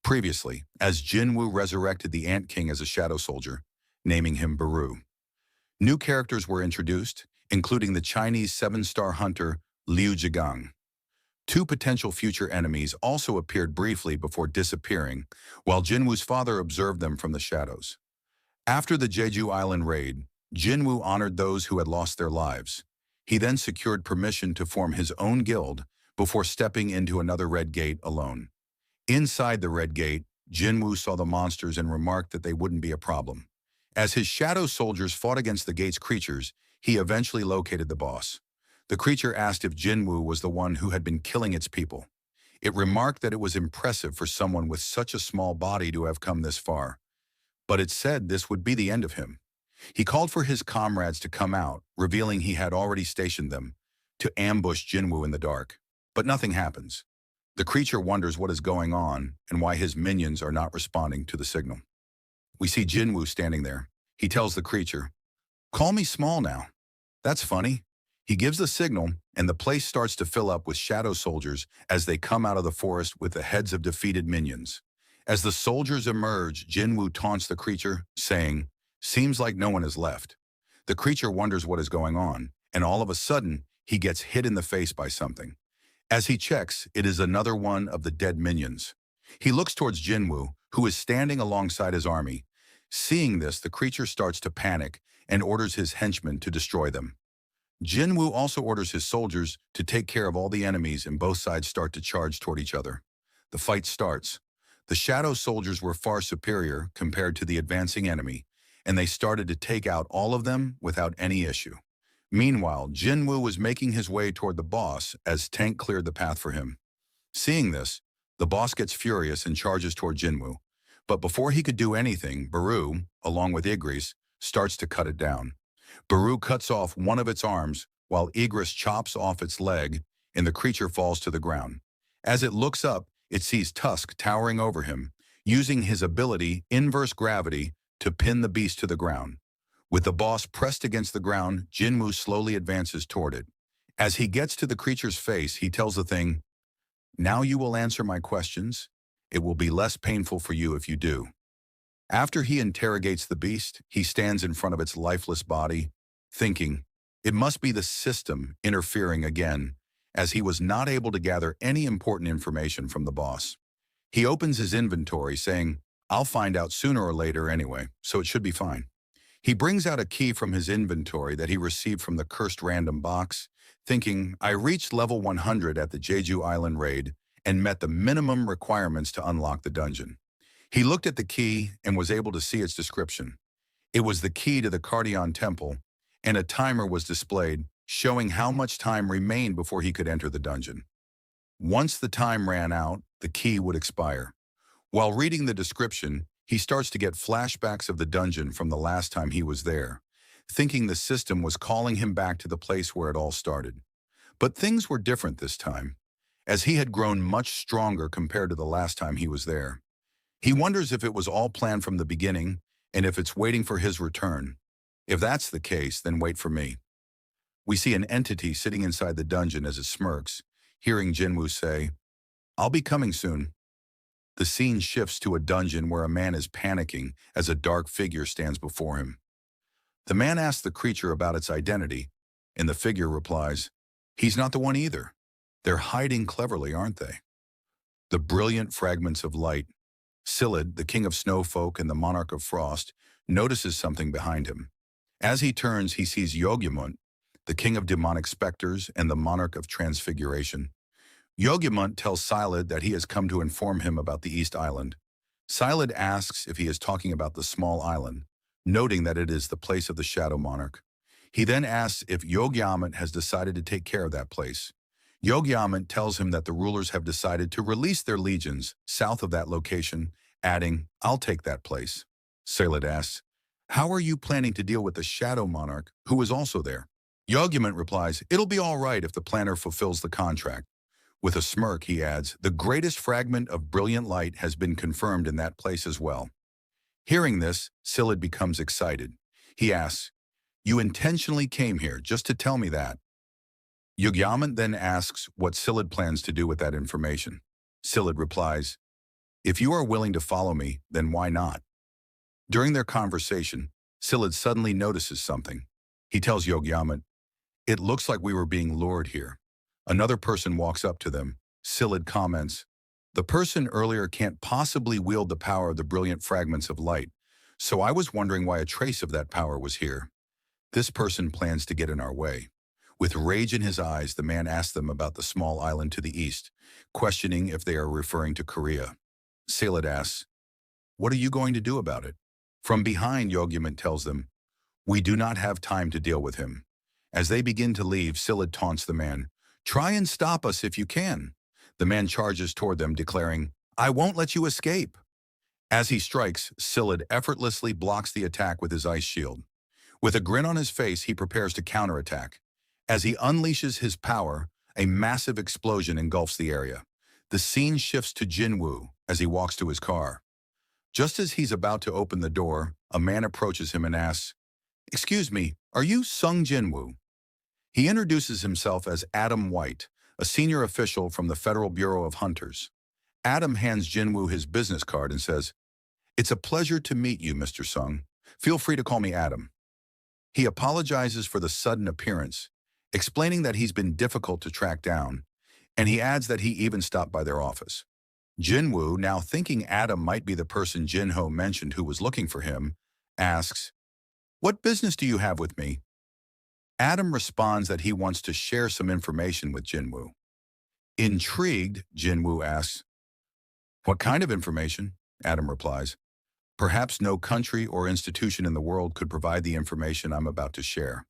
Previously, as Jinwoo resurrected the Ant King as a shadow soldier, naming him Baru. New characters were introduced, including the Chinese seven-star hunter Liu Zhigang. Two potential future enemies also appeared briefly before disappearing, while Jinwoo's father observed them from the shadows. After the Jeju Island raid, Jinwoo honored those who had lost their lives. He then secured permission to form his own guild before stepping into another Red Gate alone. Inside the Red Gate, Jinwoo saw the monsters and remarked that they wouldn't be a problem. As his shadow soldiers fought against the gate's creatures, he eventually located the boss. The creature asked if Jinwoo was the one who had been killing its people. It remarked that it was impressive for someone with such a small body to have come this far. But it said this would be the end of him. He called for his comrades to come out, revealing he had already stationed them to ambush Jinwoo in the dark. But nothing happens. The creature wonders what is going on and why his minions are not responding to the signal. We see Jinwoo standing there. He tells the creature, "Call me small now." That's funny. He gives the signal, and the place starts to fill up with shadow soldiers as they come out of the forest with the heads of defeated minions. As the soldiers emerge, Jinwoo taunts the creature, saying, "Seems like no one is left." The creature wonders what is going on, and all of a sudden, he gets hit in the face by something. As he checks, it is another one of the dead minions. He looks towards Jinwoo, who is standing alongside his army. Seeing this, the creature starts to panic and orders his henchmen to destroy them. Jinwoo also orders his soldiers to take care of all the enemies, and both sides start to charge toward each other. The fight starts. The shadow soldiers were far superior compared to the advancing enemy, and they started to take out all of them without any issue. Meanwhile, Jinwoo was making his way toward the boss as Tank cleared the path for him. Seeing this, the boss gets furious and charges toward Jinwoo. But before he could do anything, Baru, along with Igris, starts to cut it down. Baru cuts off one of its arms, while Igris chops off its leg, and the creature falls to the ground. As it looks up, it sees Tusk towering over him, using his ability, inverse gravity, to pin the beast to the ground. With the boss pressed against the ground, Jinwoo slowly advances toward it. As he gets to the creature's face, he tells the thing, "Now you will answer my questions. It will be less painful for you if you do." After he interrogates the beast, he stands in front of its lifeless body, thinking, it must be the system interfering again, as he was not able to gather any important information from the boss. He opens his inventory, saying, "I'll find out sooner or later anyway, so it should be fine." He brings out a key from his inventory that he received from the cursed random box, thinking, I reached level 100 at the Jeju Island raid and met the minimum requirements to unlock the dungeon. He looked at the key and was able to see its description. It was the key to the Cardion Temple, and a timer was displayed showing how much time remained before he could enter the dungeon. Once the time ran out, the key would expire. While reading the description, he starts to get flashbacks of the dungeon from the last time he was there, thinking the system was calling him back to the place where it all started. But things were different this time, as he had grown much stronger compared to the last time he was there. He wonders if it was all planned from the beginning and if it's waiting for his return. If that's the case, then wait for me. We see an entity sitting inside the dungeon as it smirks, hearing Jinwoo say, "I'll be coming soon." The scene shifts to a dungeon where a man is panicking as a dark figure stands before him. The man asks the creature about its identity, and the figure replies, "He's not the one either. They're hiding cleverly, aren't they?" The brilliant fragments of light. Silid, the king of snowfolk and the monarch of frost, notices something behind him. As he turns, he sees Yogyamunt, the king of demonic specters and the monarch of transfiguration. Yogyamunt tells Silid that he has come to inform him about the East Island. Silid asks if he is talking about the small island, noting that it is the place of the Shadow Monarch. He then asks if Yogyamunt has decided to take care of that place. Yogyamunt tells him that the rulers have decided to release their legions south of that location, adding, "I'll take that place." Silid asks, "How are you planning to deal with the Shadow Monarch, who is also there?" Yogyamunt replies, "It'll be all right if the planner fulfills the contract." With a smirk, he adds, "The greatest fragment of brilliant light has been confirmed in that place as well." Hearing this, Silid becomes excited. He asks, "You intentionally came here just to tell me that?" Yogyamunt then asks what Silid plans to do with that information. Silid replies, If you are willing to follow me, then why not? During their conversation, Silid suddenly notices something. He tells Yogyamut, "It looks like we were being lured here." Another person walks up to them. Silid comments, "The person earlier can't possibly wield the power of the brilliant fragments of light, so I was wondering why a trace of that power was here. This person plans to get in our way." With rage in his eyes, the man asks them about the small island to the east, questioning if they are referring to Korea. Silid asks, "What are you going to do about it?" From behind, Yogyamut tells them, "We do not have time to deal with him." As they begin to leave, Silid taunts the man, "Try and stop us if you can." The man charges toward them, declaring, "I won't let you escape." As he strikes, Silid effortlessly blocks the attack with his ice shield. With a grin on his face, he prepares to counterattack. As he unleashes his power, a massive explosion engulfs the area. The scene shifts to Jinwoo as he walks to his car. Just as he's about to open the door, a man approaches him and asks, "Excuse me, are you Sung Jinwoo?" He introduces himself as Adam White, a senior official from the Federal Bureau of Hunters. Adam hands Jinwoo his business card and says, "It's a pleasure to meet you, Mr. Sung. Feel free to call me Adam." He apologizes for the sudden appearance, explaining that he's been difficult to track down, and he adds that he even stopped by their office. Jinwoo, now thinking Adam might be the person Jinho mentioned who was looking for him, asks, "What business do you have with me?" Adam responds that he wants to share some information with Jinwoo. Intrigued, Jinwoo asks, "What kind of information?" Adam replies, "Perhaps no country or institution in the world could provide the information I'm about to share,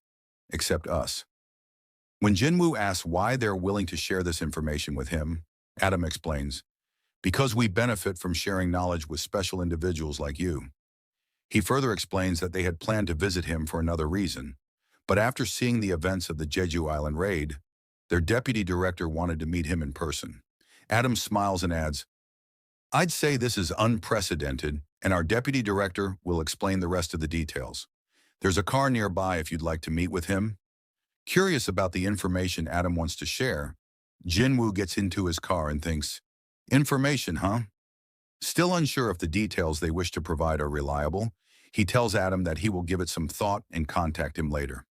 except us." When Jinwoo asks why they're willing to share this information with him, Adam explains, "Because we benefit from sharing knowledge with special individuals like you." He further explains that they had planned to visit him for another reason, but after seeing the events of the Jeju Island raid, their deputy director wanted to meet him in person. Adam smiles and adds, "I'd say this is unprecedented, and our deputy director will explain the rest of the details. There's a car nearby if you'd like to meet with him." Curious about the information Adam wants to share, Jinwoo gets into his car and thinks, "Information, huh?" Still unsure if the details they wish to provide are reliable, he tells Adam that he will give it some thought and contact him later.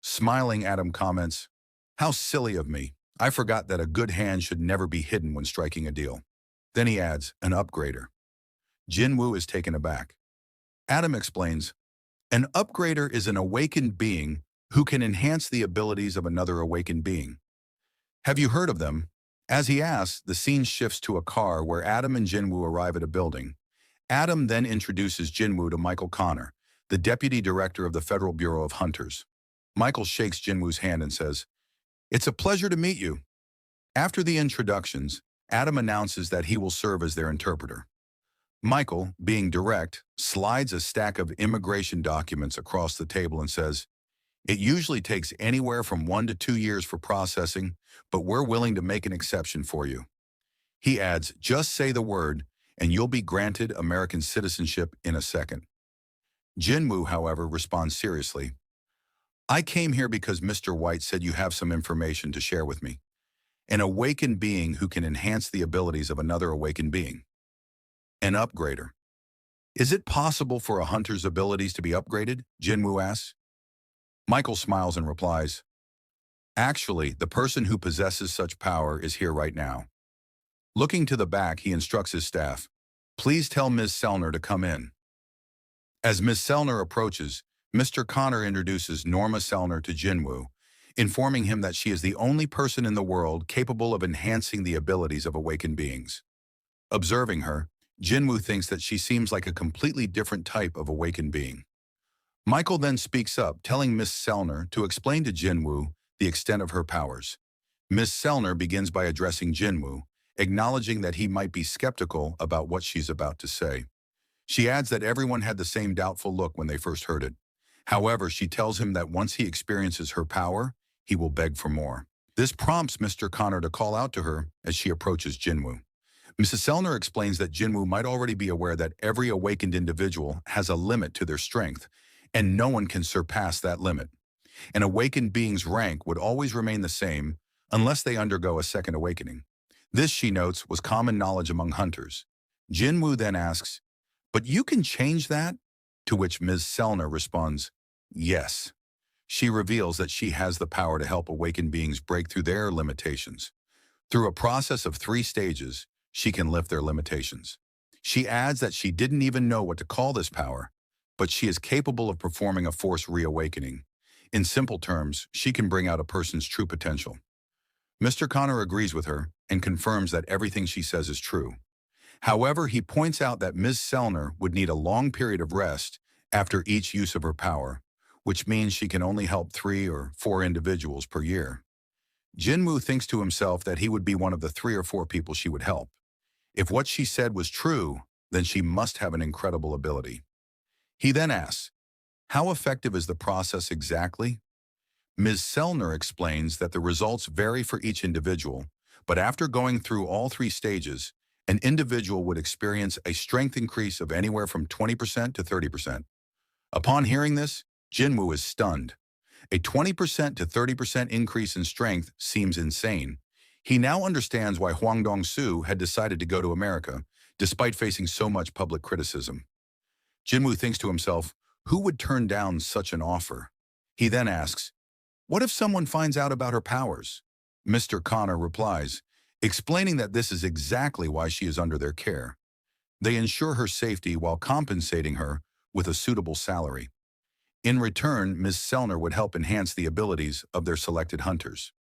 Smiling, Adam comments, "How silly of me. I forgot that a good hand should never be hidden when striking a deal." Then he adds, "An upgrader." Jinwoo is taken aback. Adam explains, "An upgrader is an awakened being who can enhance the abilities of another awakened being. Have you heard of them?" As he asks, the scene shifts to a car where Adam and Jinwoo arrive at a building. Adam then introduces Jinwoo to Michael Connor, the deputy director of the Federal Bureau of Hunters. Michael shakes Jinwoo's hand and says, "It's a pleasure to meet you." After the introductions, Adam announces that he will serve as their interpreter. Michael, being direct, slides a stack of immigration documents across the table and says, "It usually takes anywhere from 1 to 2 years for processing, but we're willing to make an exception for you." He adds, "Just say the word, and you'll be granted American citizenship in a second." Jinwoo, however, responds seriously, "I came here because Mr. White said you have some information to share with me. An awakened being who can enhance the abilities of another awakened being. An upgrader. Is it possible for a hunter's abilities to be upgraded?" Jinwoo asks. Michael smiles and replies, "Actually, the person who possesses such power is here right now." Looking to the back, he instructs his staff, "Please tell Ms. Sellner to come in." As Ms. Sellner approaches, Mr. Connor introduces Norma Sellner to Jinwoo, informing him that she is the only person in the world capable of enhancing the abilities of awakened beings. Observing her, Jinwoo thinks that she seems like a completely different type of awakened being. Michael then speaks up, telling Miss Sellner to explain to Jinwoo the extent of her powers. Miss Sellner begins by addressing Jinwoo, acknowledging that he might be skeptical about what she's about to say. She adds that everyone had the same doubtful look when they first heard it. However, she tells him that once he experiences her power, he will beg for more. This prompts Mr. Connor to call out to her as she approaches Jinwoo. Mrs. Sellner explains that Jinwoo might already be aware that every awakened individual has a limit to their strength, and no one can surpass that limit. An awakened being's rank would always remain the same unless they undergo a second awakening. This, she notes, was common knowledge among hunters. Jinwoo then asks, "But you can change that?" To which Ms. Selner responds, "Yes." She reveals that she has the power to help awakened beings break through their limitations. Through a process of 3 stages, she can lift their limitations. She adds that she didn't even know what to call this power, but she is capable of performing a force reawakening. In simple terms, she can bring out a person's true potential. Mr. Connor agrees with her and confirms that everything she says is true. However, he points out that Ms. Selner would need a long period of rest after each use of her power, which means she can only help 3 or 4 individuals per year. Jinwoo thinks to himself that he would be one of the 3 or 4 people she would help. If what she said was true, then she must have an incredible ability. He then asks, "How effective is the process exactly?" Ms. Selner explains that the results vary for each individual, but after going through all 3 stages, an individual would experience a strength increase of anywhere from 20% to 30%. Upon hearing this, Jinwoo is stunned. A 20% to 30% increase in strength seems insane. He now understands why Hwang Dong-soo had decided to go to America, despite facing so much public criticism. Jinwoo thinks to himself, who would turn down such an offer? He then asks, what if someone finds out about her powers? Mr. Connor replies, explaining that this is exactly why she is under their care. They ensure her safety while compensating her with a suitable salary. In return, Ms. Selner would help enhance the abilities of their selected hunters.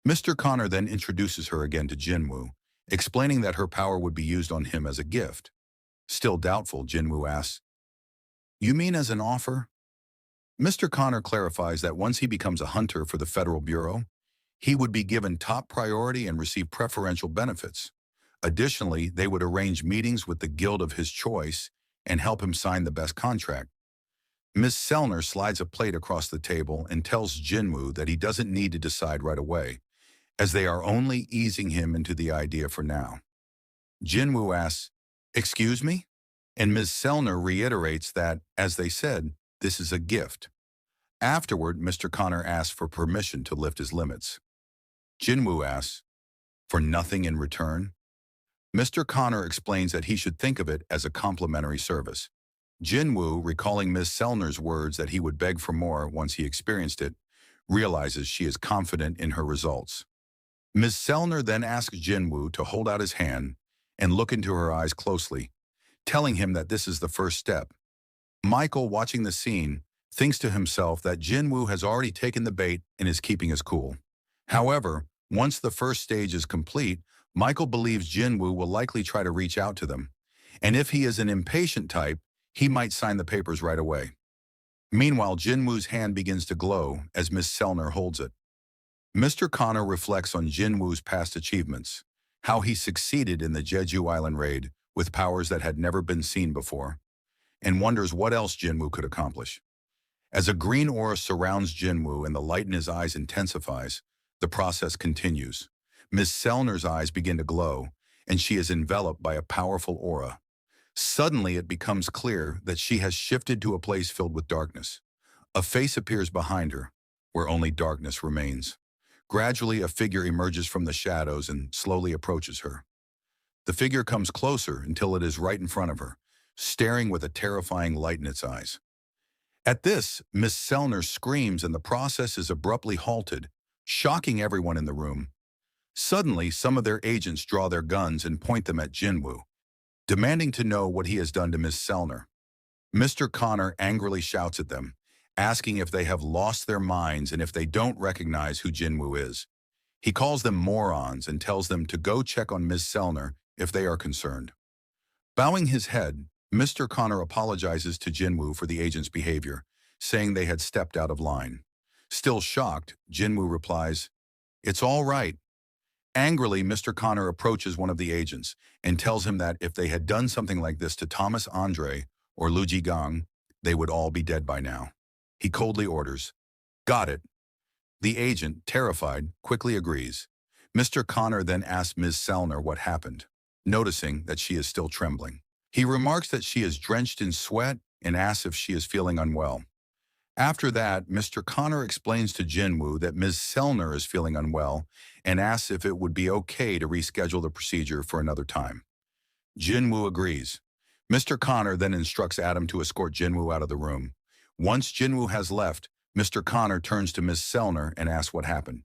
Mr. Connor then introduces her again to Jinwoo, explaining that her power would be used on him as a gift. Still doubtful, Jinwoo asks, "You mean as an offer?" Mr. Connor clarifies that once he becomes a hunter for the Federal Bureau, he would be given top priority and receive preferential benefits. Additionally, they would arrange meetings with the guild of his choice and help him sign the best contract. Ms. Selner slides a plate across the table and tells Jinwoo that he doesn't need to decide right away, as they are only easing him into the idea for now. Jinwoo asks, "Excuse me?" And Ms. Selner reiterates that, as they said, this is a gift. Afterward, Mr. Connor asks for permission to lift his limits. Jinwoo asks, "For nothing in return?" Mr. Connor explains that he should think of it as a complimentary service. Jinwoo, recalling Ms. Selner's words that he would beg for more once he experienced it, realizes she is confident in her results. Ms. Selner then asks Jinwoo to hold out his hand and look into her eyes closely, telling him that this is the first step. Michael, watching the scene, thinks to himself that Jinwoo has already taken the bait and is keeping his cool. However, once the first stage is complete, Michael believes Jinwoo will likely try to reach out to them, and if he is an impatient type, he might sign the papers right away. Meanwhile, Jinwoo's hand begins to glow as Miss Selner holds it. Mr. Connor reflects on Jinwoo's past achievements, how he succeeded in the Jeju Island raid with powers that had never been seen before, and wonders what else Jinwoo could accomplish. As a green aura surrounds Jinwoo and the light in his eyes intensifies, the process continues. Miss Selner's eyes begin to glow, and she is enveloped by a powerful aura. Suddenly, it becomes clear that she has shifted to a place filled with darkness. A face appears behind her, where only darkness remains. Gradually, a figure emerges from the shadows and slowly approaches her. The figure comes closer until it is right in front of her, staring with a terrifying light in its eyes. At this, Miss Selner screams and the process is abruptly halted, shocking everyone in the room. Suddenly, some of their agents draw their guns and point them at Jinwoo, demanding to know what he has done to Miss Selner. Mr. Connor angrily shouts at them, asking if they have lost their minds and if they don't recognize who Jinwoo is. He calls them morons and tells them to go check on Miss Selner if they are concerned. Bowing his head, Mr. Connor apologizes to Jinwoo for the agent's behavior, saying they had stepped out of line. Still shocked, Jinwoo replies, "It's all right." Angrily, Mr. Connor approaches one of the agents and tells him that if they had done something like this to Thomas Andre or Lu Jigang, they would all be dead by now. He coldly orders, "Got it." The agent, terrified, quickly agrees. Mr. Connor then asks Ms. Selner what happened, noticing that she is still trembling. He remarks that she is drenched in sweat and asks if she is feeling unwell. After that, Mr. Connor explains to Jinwoo that Ms. Selner is feeling unwell and asks if it would be okay to reschedule the procedure for another time. Jinwoo agrees. Mr. Connor then instructs Adam to escort Jinwoo out of the room. Once Jinwoo has left, Mr. Connor turns to Miss Sellner and asks what happened.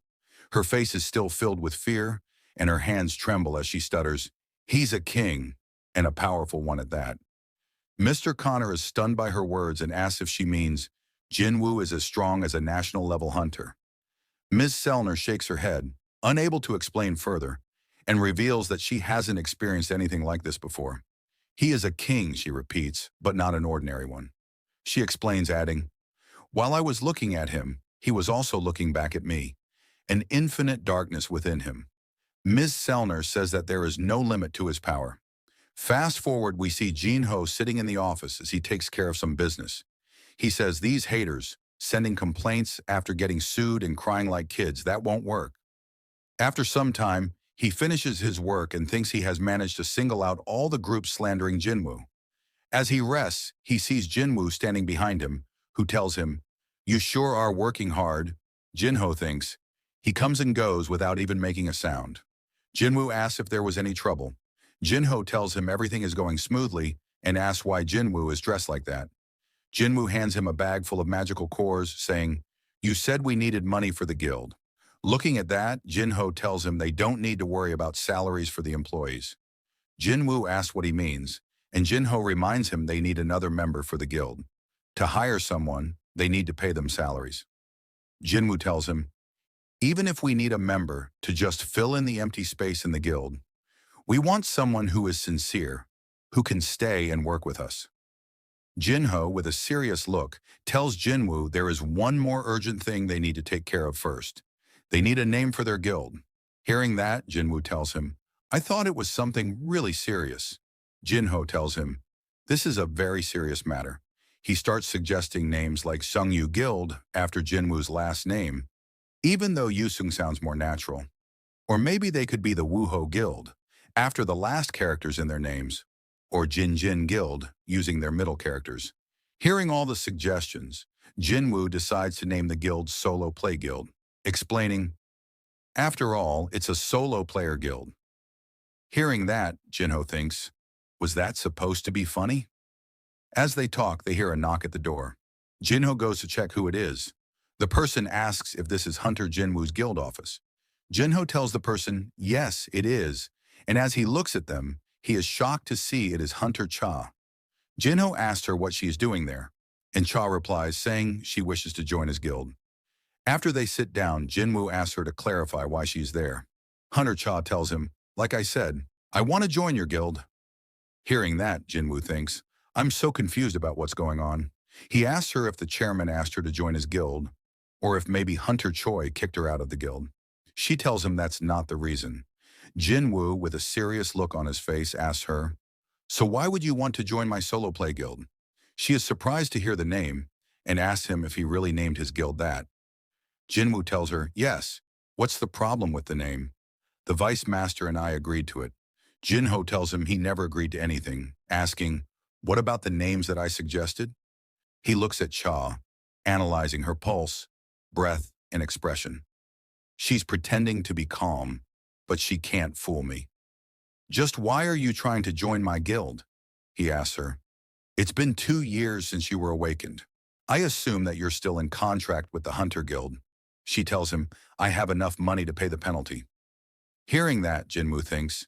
Her face is still filled with fear, and her hands tremble as she stutters, "He's a king, and a powerful one at that." Mr. Connor is stunned by her words and asks if she means Jinwoo is as strong as a national-level hunter. Ms. Sellner shakes her head, unable to explain further, and reveals that she hasn't experienced anything like this before. "He is a king," she repeats, "but not an ordinary one." She explains, adding, "While I was looking at him, he was also looking back at me, an infinite darkness within him." Ms. Sellner says that there is no limit to his power. Fast forward, we see Jin-ho sitting in the office as he takes care of some business. He says, "These haters, sending complaints after getting sued and crying like kids, that won't work." After some time, he finishes his work and thinks he has managed to single out all the groups slandering Jinwoo. As he rests, he sees Jinwoo standing behind him, who tells him, "You sure are working hard." Jin-ho thinks. He comes and goes without even making a sound. Jinwoo asks if there was any trouble. Jin-ho tells him everything is going smoothly and asks why Jinwoo is dressed like that. Jinwoo hands him a bag full of magical cores, saying, "You said we needed money for the guild." Looking at that, Jin-ho tells him they don't need to worry about salaries for the employees. Jinwoo asks what he means, and Jin-ho reminds him they need another member for the guild. To hire someone, they need to pay them salaries. Jinwoo tells him, "Even if we need a member to just fill in the empty space in the guild, we want someone who is sincere, who can stay and work with us." Jin-ho, with a serious look, tells Jinwoo there is one more urgent thing they need to take care of first. They need a name for their guild. Hearing that, Jinwoo tells him, "I thought it was something really serious." Jin-ho tells him, "This is a very serious matter." He starts suggesting names like Sungyu Guild after Jinwoo's last name, even though Yusung sounds more natural. Or maybe they could be the Wooho Guild, after the last characters in their names, or Jin Jin Guild, using their middle characters. Hearing all the suggestions, Jinwoo decides to name the guild Solo Play Guild, explaining, "After all, it's a solo player guild." Hearing that, Jinho thinks, was that supposed to be funny? As they talk, they hear a knock at the door. Jinho goes to check who it is. The person asks if this is Hunter Jinwoo's guild office. Jinho tells the person, yes, it is, and as he looks at them, he is shocked to see it is Hunter Cha. Jinho asks her what she is doing there, and Cha replies, saying she wishes to join his guild. After they sit down, Jinwoo asks her to clarify why she's there. Hunter Cha tells him, "Like I said, I want to join your guild." Hearing that, Jinwoo thinks, "I'm so confused about what's going on." He asks her if the chairman asked her to join his guild, or if maybe Hunter Choi kicked her out of the guild. She tells him that's not the reason. Jinwoo, with a serious look on his face, asks her, "So why would you want to join my solo play guild?" She is surprised to hear the name, and asks him if he really named his guild that. Jinwoo tells her, "Yes, what's the problem with the name? The vice master and I agreed to it." Jinho tells him he never agreed to anything, asking, "What about the names that I suggested?" He looks at Cha, analyzing her pulse, breath, and expression. She's pretending to be calm, but she can't fool me. "Just why are you trying to join my guild?" he asks her. "It's been 2 years since you were awakened. I assume that you're still in contract with the Hunter Guild." She tells him, "I have enough money to pay the penalty." Hearing that, Jinwoo thinks,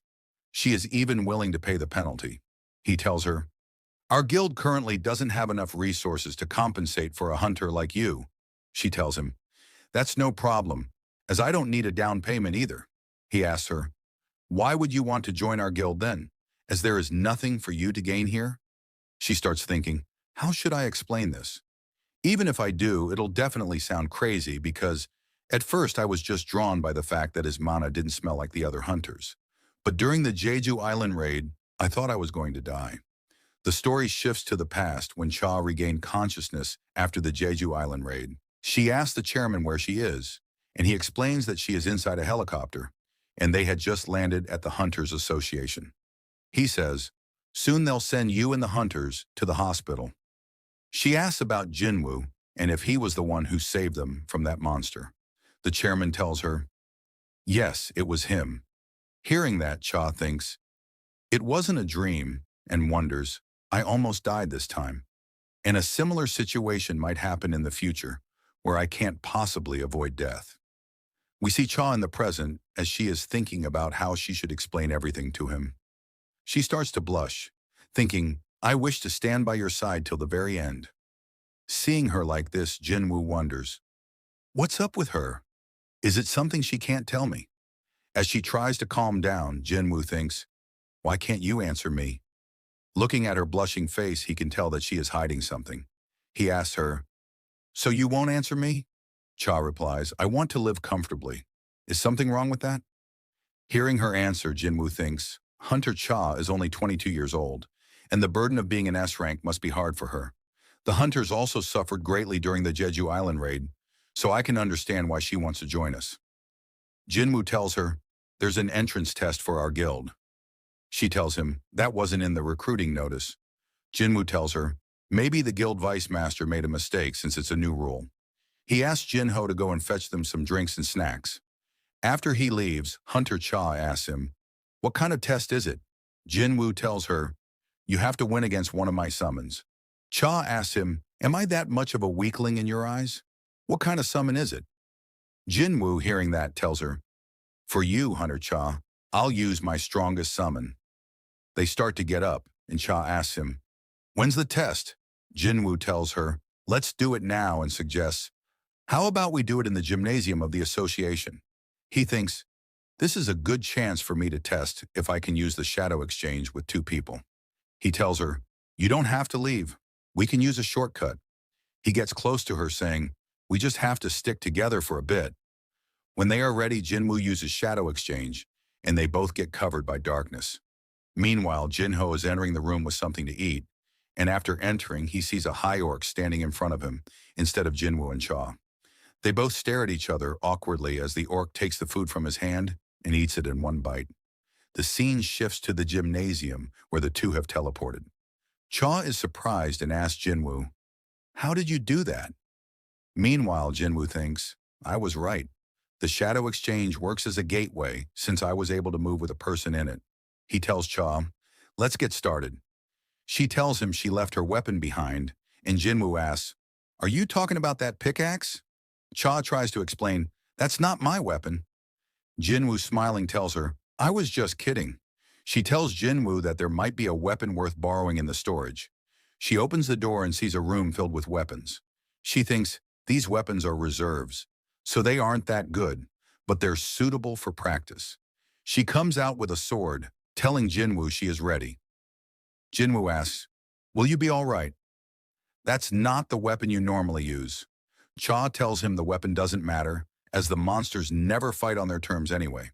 she is even willing to pay the penalty. He tells her, "Our guild currently doesn't have enough resources to compensate for a hunter like you." She tells him, "That's no problem, as I don't need a down payment either." He asks her, "Why would you want to join our guild then, as there is nothing for you to gain here?" She starts thinking, how should I explain this? Even if I do, it'll definitely sound crazy because at first I was just drawn by the fact that his mana didn't smell like the other hunters. But during the Jeju Island raid, I thought I was going to die. The story shifts to the past when Cha regained consciousness after the Jeju Island raid. She asks the chairman where she is, and he explains that she is inside a helicopter, and they had just landed at the Hunters Association. He says, "Soon they'll send you and the Hunters to the hospital." She asks about Jinwoo and if he was the one who saved them from that monster. The chairman tells her, yes, it was him. Hearing that, Cha thinks, It wasn't a dream, and wonders, I almost died this time. And a similar situation might happen in the future, where I can't possibly avoid death. We see Cha in the present as she is thinking about how she should explain everything to him. She starts to blush, thinking, I wish to stand by your side till the very end. Seeing her like this, Jinwoo wonders, what's up with her? Is it something she can't tell me? As she tries to calm down, Jinwoo thinks, why can't you answer me? Looking at her blushing face, he can tell that she is hiding something. He asks her, so you won't answer me? Cha replies, I want to live comfortably. Is something wrong with that? Hearing her answer, Jinwoo thinks, Hunter Cha is only 22 years old, and the burden of being an S rank must be hard for her. The hunters also suffered greatly during the Jeju Island raid, so I can understand why she wants to join us. Jinwoo tells her, there's an entrance test for our guild. She tells him, that wasn't in the recruiting notice. Jinwoo tells her, maybe the guild vice master made a mistake since it's a new rule. He asks Jinho to go and fetch them some drinks and snacks. After he leaves, Hunter Cha asks him, what kind of test is it? Jinwoo tells her, you have to win against one of my summons. Cha asks him, am I that much of a weakling in your eyes? What kind of summon is it? Jinwoo, hearing that, tells her, for you, Hunter Cha, I'll use my strongest summon. They start to get up, and Cha asks him, when's the test? Jinwoo tells her, let's do it now, and suggests, how about we do it in the gymnasium of the association? He thinks, this is a good chance for me to test if I can use the shadow exchange with two people. He tells her, you don't have to leave. We can use a shortcut. He gets close to her saying, we just have to stick together for a bit. When they are ready, Jinwoo uses shadow exchange, and they both get covered by darkness. Meanwhile, Jinho is entering the room with something to eat, and after entering, he sees a high orc standing in front of him instead of Jinwoo and Cha. They both stare at each other awkwardly as the orc takes the food from his hand and eats it in one bite. The scene shifts to the gymnasium where the two have teleported. Cha is surprised and asks Jinwoo, how did you do that? Meanwhile, Jinwoo thinks, I was right. The shadow exchange works as a gateway since I was able to move with a person in it. He tells Cha, let's get started. She tells him she left her weapon behind, and Jinwoo asks, are you talking about that pickaxe? Cha tries to explain, that's not my weapon. Jinwoo, smiling, tells her, I was just kidding. She tells Jinwoo that there might be a weapon worth borrowing in the storage. She opens the door and sees a room filled with weapons. She thinks, these weapons are reserves, so they aren't that good, but they're suitable for practice. She comes out with a sword, telling Jinwoo she is ready. Jinwoo asks, will you be all right? That's not the weapon you normally use. Cha tells him the weapon doesn't matter, as the monsters never fight on their terms anyway.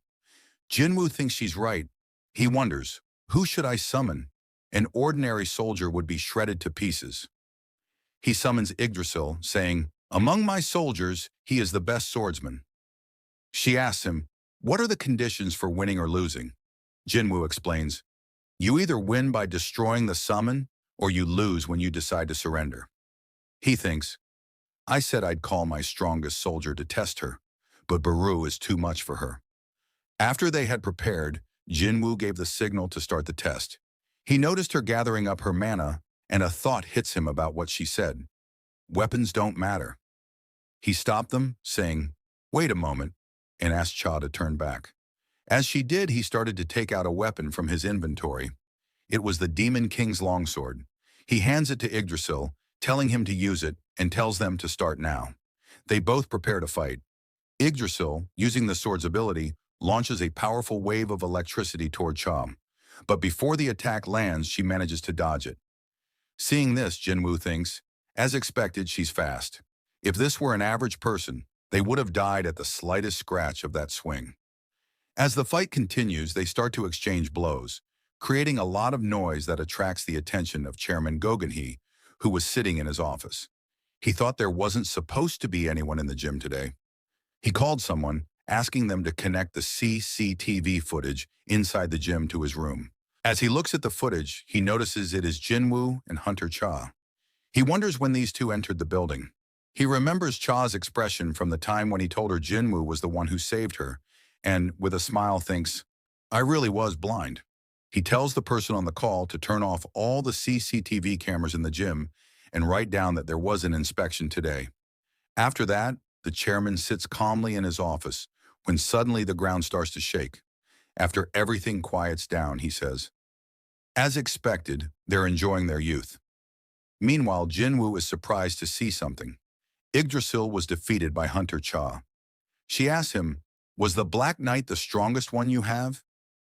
Jinwoo thinks she's right. He wonders, who should I summon? An ordinary soldier would be shredded to pieces. He summons Yggdrasil, saying, among my soldiers, he is the best swordsman. She asks him, what are the conditions for winning or losing? Jinwoo explains, you either win by destroying the summon, or you lose when you decide to surrender. He thinks, I said I'd call my strongest soldier to test her, but Baru is too much for her. After they had prepared, Jinwoo gave the signal to start the test. He noticed her gathering up her mana, and a thought hits him about what she said. Weapons don't matter. He stopped them, saying, wait a moment, and asked Cha to turn back. As she did, he started to take out a weapon from his inventory. It was the Demon King's longsword. He hands it to Yggdrasil, telling him to use it, and tells them to start now. They both prepare to fight. Yggdrasil, using the sword's ability, launches a powerful wave of electricity toward Cha. But before the attack lands, she manages to dodge it. Seeing this, Jinwoo thinks, as expected, she's fast. If this were an average person, they would have died at the slightest scratch of that swing. As the fight continues, they start to exchange blows, creating a lot of noise that attracts the attention of Chairman Gogenhee, who was sitting in his office. He thought there wasn't supposed to be anyone in the gym today. He called someone, asking them to connect the CCTV footage inside the gym to his room. As he looks at the footage, he notices it is Jinwoo and Hunter Cha. He wonders when these two entered the building. He remembers Cha's expression from the time when he told her Jinwoo was the one who saved her, and with a smile thinks, I really was blind. He tells the person on the call to turn off all the CCTV cameras in the gym and write down that there was an inspection today. After that, the chairman sits calmly in his office when suddenly the ground starts to shake. After everything quiets down, he says, as expected, they're enjoying their youth. Meanwhile, Jinwoo is surprised to see something. Yggdrasil was defeated by Hunter Cha. She asks him, was the Black Knight the strongest one you have?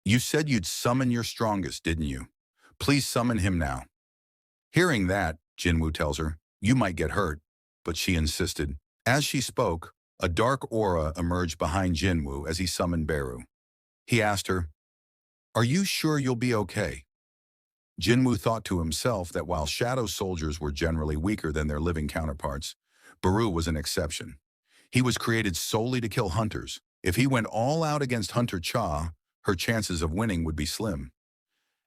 You said you'd summon your strongest, didn't you? Please summon him now. Hearing that, Jinwoo tells her, you might get hurt, but she insisted. As she spoke, a dark aura emerged behind Jinwoo as he summoned Beru. He asked her, are you sure you'll be okay? Jinwoo thought to himself that while shadow soldiers were generally weaker than their living counterparts, Beru was an exception. He was created solely to kill hunters. If he went all out against Hunter Cha, her chances of winning would be slim.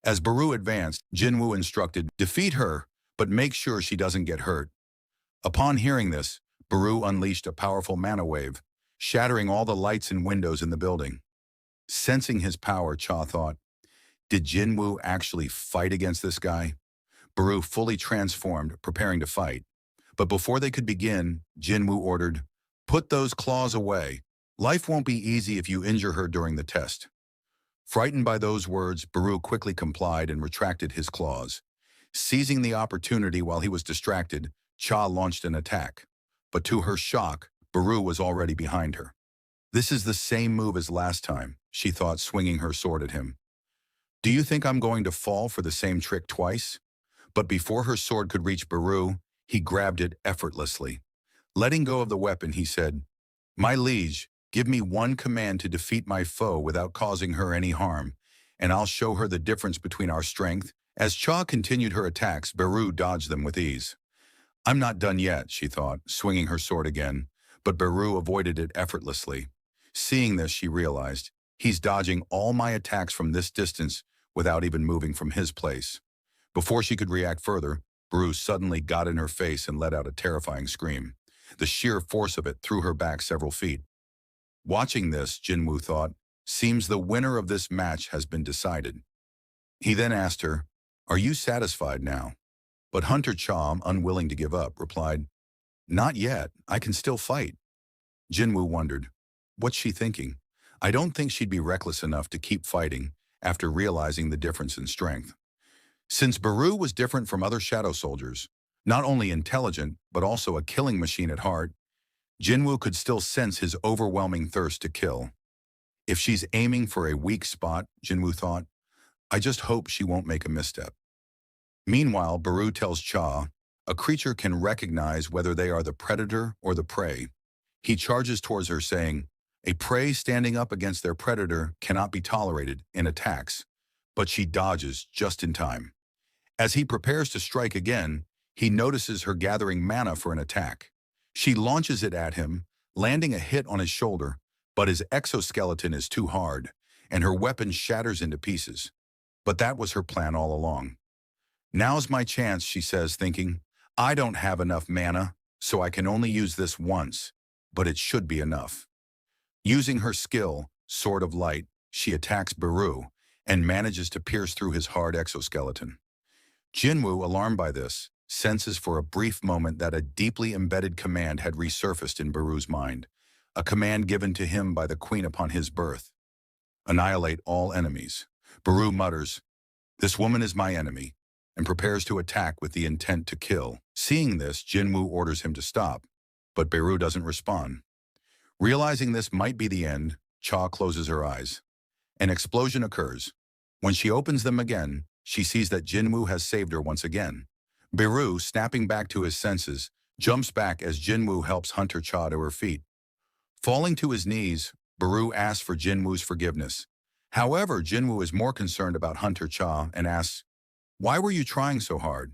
As Beru advanced, Jinwoo instructed, defeat her, but make sure she doesn't get hurt. Upon hearing this, Beru unleashed a powerful mana wave, shattering all the lights and windows in the building. Sensing his power, Cha thought, did Jinwoo actually fight against this guy? Beru fully transformed, preparing to fight. But before they could begin, Jinwoo ordered, put those claws away. Life won't be easy if you injure her during the test. Frightened by those words, Beru quickly complied and retracted his claws. Seizing the opportunity while he was distracted, Cha launched an attack. But to her shock, Beru was already behind her. This is the same move as last time, she thought, swinging her sword at him. Do you think I'm going to fall for the same trick twice? But before her sword could reach Beru, he grabbed it effortlessly. Letting go of the weapon, he said, my liege, give me one command to defeat my foe without causing her any harm, and I'll show her the difference between our strength. As Cha continued her attacks, Beru dodged them with ease. I'm not done yet, she thought, swinging her sword again, but Beru avoided it effortlessly. Seeing this, she realized, he's dodging all my attacks from this distance without even moving from his place. Before she could react further, Beru suddenly got in her face and let out a terrifying scream. The sheer force of it threw her back several feet. Watching this, Jinwoo thought, seems the winner of this match has been decided. He then asked her, are you satisfied now? But Hunter Cha, unwilling to give up, replied, not yet, I can still fight. Jinwoo wondered, what's she thinking? I don't think she'd be reckless enough to keep fighting after realizing the difference in strength. Since Beru was different from other shadow soldiers, not only intelligent, but also a killing machine at heart, Jinwoo could still sense his overwhelming thirst to kill. If she's aiming for a weak spot, Jinwoo thought, I just hope she won't make a misstep. Meanwhile, Beru tells Cha, a creature can recognize whether they are the predator or the prey. He charges towards her saying, a prey standing up against their predator cannot be tolerated in attacks, but she dodges just in time. As he prepares to strike again, he notices her gathering mana for an attack. She launches it at him, landing a hit on his shoulder, but his exoskeleton is too hard, and her weapon shatters into pieces. But that was her plan all along. Now's my chance, she says, thinking, I don't have enough mana, so I can only use this once, but it should be enough. Using her skill, Sword of Light, she attacks Beru and manages to pierce through his hard exoskeleton. Jinwoo, alarmed by this, senses for a brief moment that a deeply embedded command had resurfaced in Beru's mind, a command given to him by the queen upon his birth. Annihilate all enemies. Beru mutters, this woman is my enemy, and prepares to attack with the intent to kill. Seeing this, Jinwoo orders him to stop, but Beru doesn't respond. Realizing this might be the end, Cha closes her eyes. An explosion occurs. When she opens them again, she sees that Jinwoo has saved her once again. Beru, snapping back to his senses, jumps back as Jinwoo helps Hunter Cha to her feet. Falling to his knees, Beru asks for Jinwoo's forgiveness. However, Jinwoo is more concerned about Hunter Cha and asks, why were you trying so hard?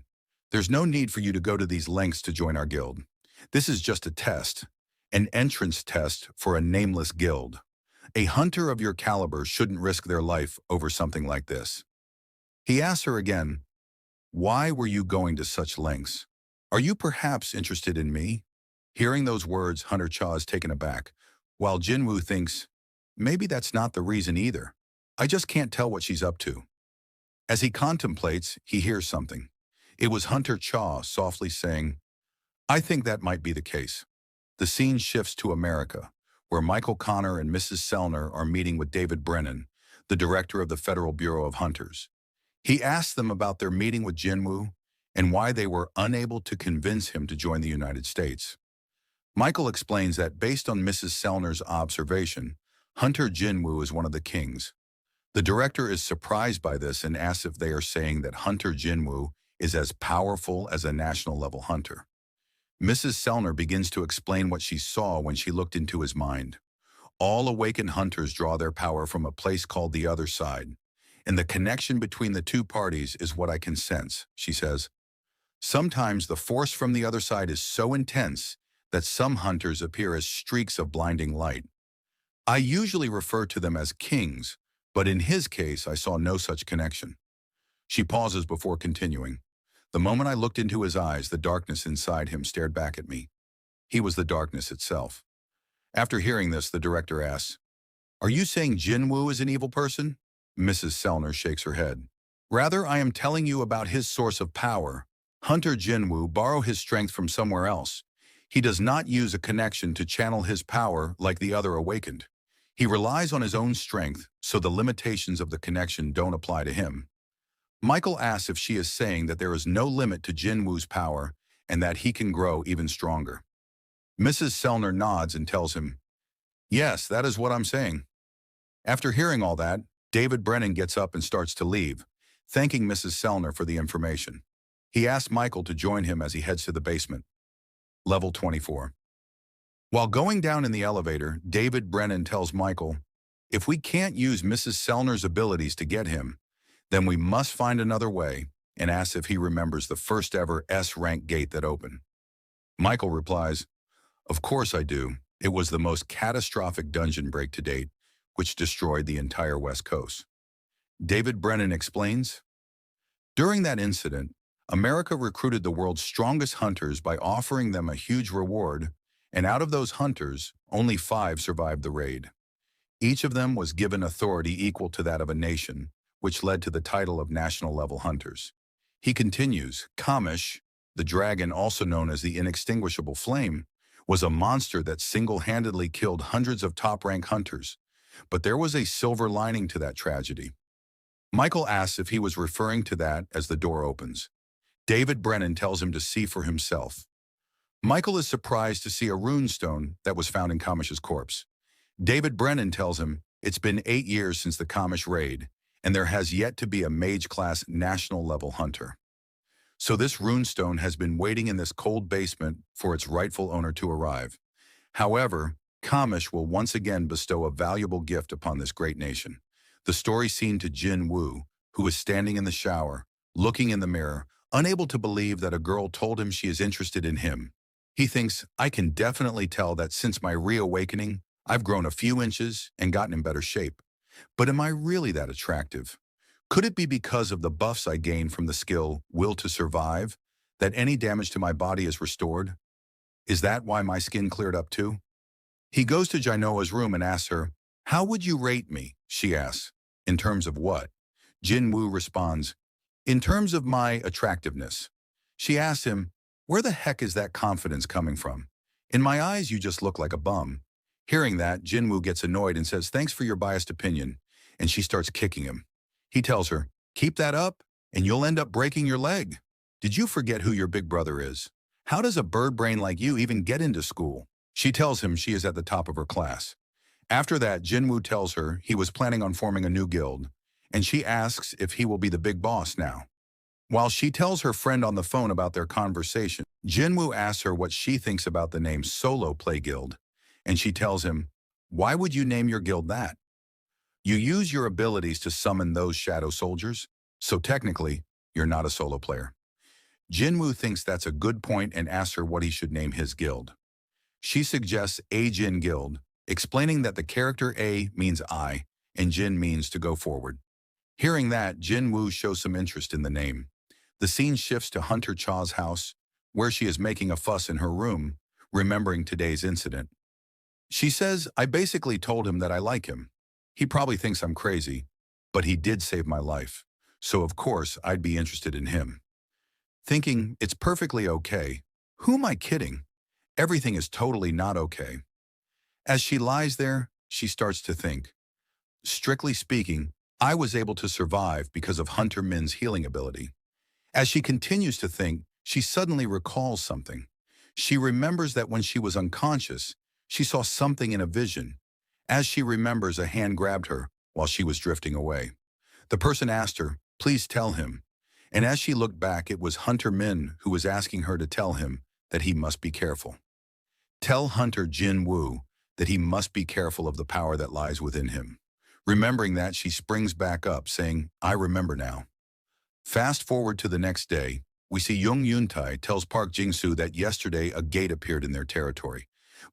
There's no need for you to go to these lengths to join our guild. This is just a test, an entrance test for a nameless guild. A hunter of your caliber shouldn't risk their life over something like this. He asks her again, why were you going to such lengths? Are you perhaps interested in me? Hearing those words, Hunter Cha is taken aback, while Jinwoo thinks, maybe that's not the reason either. I just can't tell what she's up to. As he contemplates, he hears something. It was Hunter Cha softly saying, "I think that might be the case." The scene shifts to America, where Michael Connor and Mrs. Sellner are meeting with David Brennan, the director of the Federal Bureau of Hunters. He asks them about their meeting with Jinwoo and why they were unable to convince him to join the United States. Michael explains that based on Mrs. Sellner's observation, Hunter Jinwoo is one of the kings. The director is surprised by this and asks if they are saying that Hunter Jinwoo is as powerful as a national-level hunter. Mrs. Sellner begins to explain what she saw when she looked into his mind. All awakened hunters draw their power from a place called the other side, and the connection between the two parties is what I can sense, she says. Sometimes the force from the other side is so intense that some hunters appear as streaks of blinding light. I usually refer to them as kings, but in his case I saw no such connection. She pauses before continuing. The moment I looked into his eyes, the darkness inside him stared back at me. He was the darkness itself. After hearing this, the director asks, "Are you saying Jinwoo is an evil person?" Mrs. Sellner shakes her head. "Rather, I am telling you about his source of power. Hunter Jinwoo borrows his strength from somewhere else. He does not use a connection to channel his power like the other awakened. He relies on his own strength, so the limitations of the connection don't apply to him." Michael asks if she is saying that there is no limit to Jinwoo's power and that he can grow even stronger. Mrs. Sellner nods and tells him, "Yes, that is what I'm saying." After hearing all that, David Brennan gets up and starts to leave, thanking Mrs. Sellner for the information. He asks Michael to join him as he heads to the basement. Level 24. While going down in the elevator, David Brennan tells Michael, "If we can't use Mrs. Sellner's abilities to get him, then we must find another way," and asks if he remembers the first ever S-rank gate that opened. Michael replies, "Of course I do. It was the most catastrophic dungeon break to date, which destroyed the entire West Coast." David Brennan explains, "During that incident, America recruited the world's strongest hunters by offering them a huge reward, and out of those hunters, only 5 survived the raid. Each of them was given authority equal to that of a nation, which led to the title of national-level hunters." He continues, "Kamish, the dragon also known as the inextinguishable flame, was a monster that single-handedly killed hundreds of top-rank hunters, but there was a silver lining to that tragedy." Michael asks if he was referring to that as the door opens. David Brennan tells him to see for himself. Michael is surprised to see a runestone that was found in Kamish's corpse. David Brennan tells him it's been 8 years since the Kamish raid, and there has yet to be a mage-class national-level hunter. So this runestone has been waiting in this cold basement for its rightful owner to arrive. However, Kamish will once again bestow a valuable gift upon this great nation. The story scene to Jin Woo, who is standing in the shower, looking in the mirror, unable to believe that a girl told him she is interested in him. He thinks, "I can definitely tell that since my reawakening, I've grown a few inches and gotten in better shape. But am I really that attractive? Could it be because of the buffs I gained from the skill Will to Survive that any damage to my body is restored? Is that why my skin cleared up too?" He goes to Jainoa's room and asks her, "How would you rate me?" she asks. "In terms of what?" Jin Woo responds, "In terms of my attractiveness." She asks him, "Where the heck is that confidence coming from? In my eyes, you just look like a bum." Hearing that, Jin Woo gets annoyed and says, "Thanks for your biased opinion," and she starts kicking him. He tells her, "Keep that up, and you'll end up breaking your leg. Did you forget who your big brother is? How does a bird brain like you even get into school?" She tells him she is at the top of her class. After that, Jinwoo tells her he was planning on forming a new guild, and she asks if he will be the big boss now. While she tells her friend on the phone about their conversation, Jinwoo asks her what she thinks about the name Solo Play Guild, and she tells him, "Why would you name your guild that? You use your abilities to summon those shadow soldiers, so technically, you're not a solo player." Jinwoo thinks that's a good point and asks her what he should name his guild. She suggests A Jin Guild, explaining that the character A means I, and Jin means to go forward. Hearing that, Jin Woo shows some interest in the name. The scene shifts to Hunter Cha's house, where she is making a fuss in her room, remembering today's incident. She says, "I basically told him that I like him. He probably thinks I'm crazy, but he did save my life. so of course I'd be interested in him. Thinking, it's perfectly okay. Who am I kidding? Everything is totally not okay. As she lies there, she starts to think. Strictly speaking, I was able to survive because of Hunter Min's healing ability. As she continues to think, she suddenly recalls something. She remembers that when she was unconscious, she saw something in a vision. As she remembers, a hand grabbed her while she was drifting away. The person asked her, "Please tell him." And as she looked back, it was Hunter Min who was asking her to tell him that he must be careful. Tell Hunter Jin Woo that he must be careful of the power that lies within him. Remembering that, she springs back up, saying, "I remember now." Fast forward to the next day, we see Jung Yun-tae tells Park Jing-soo that yesterday a gate appeared in their territory,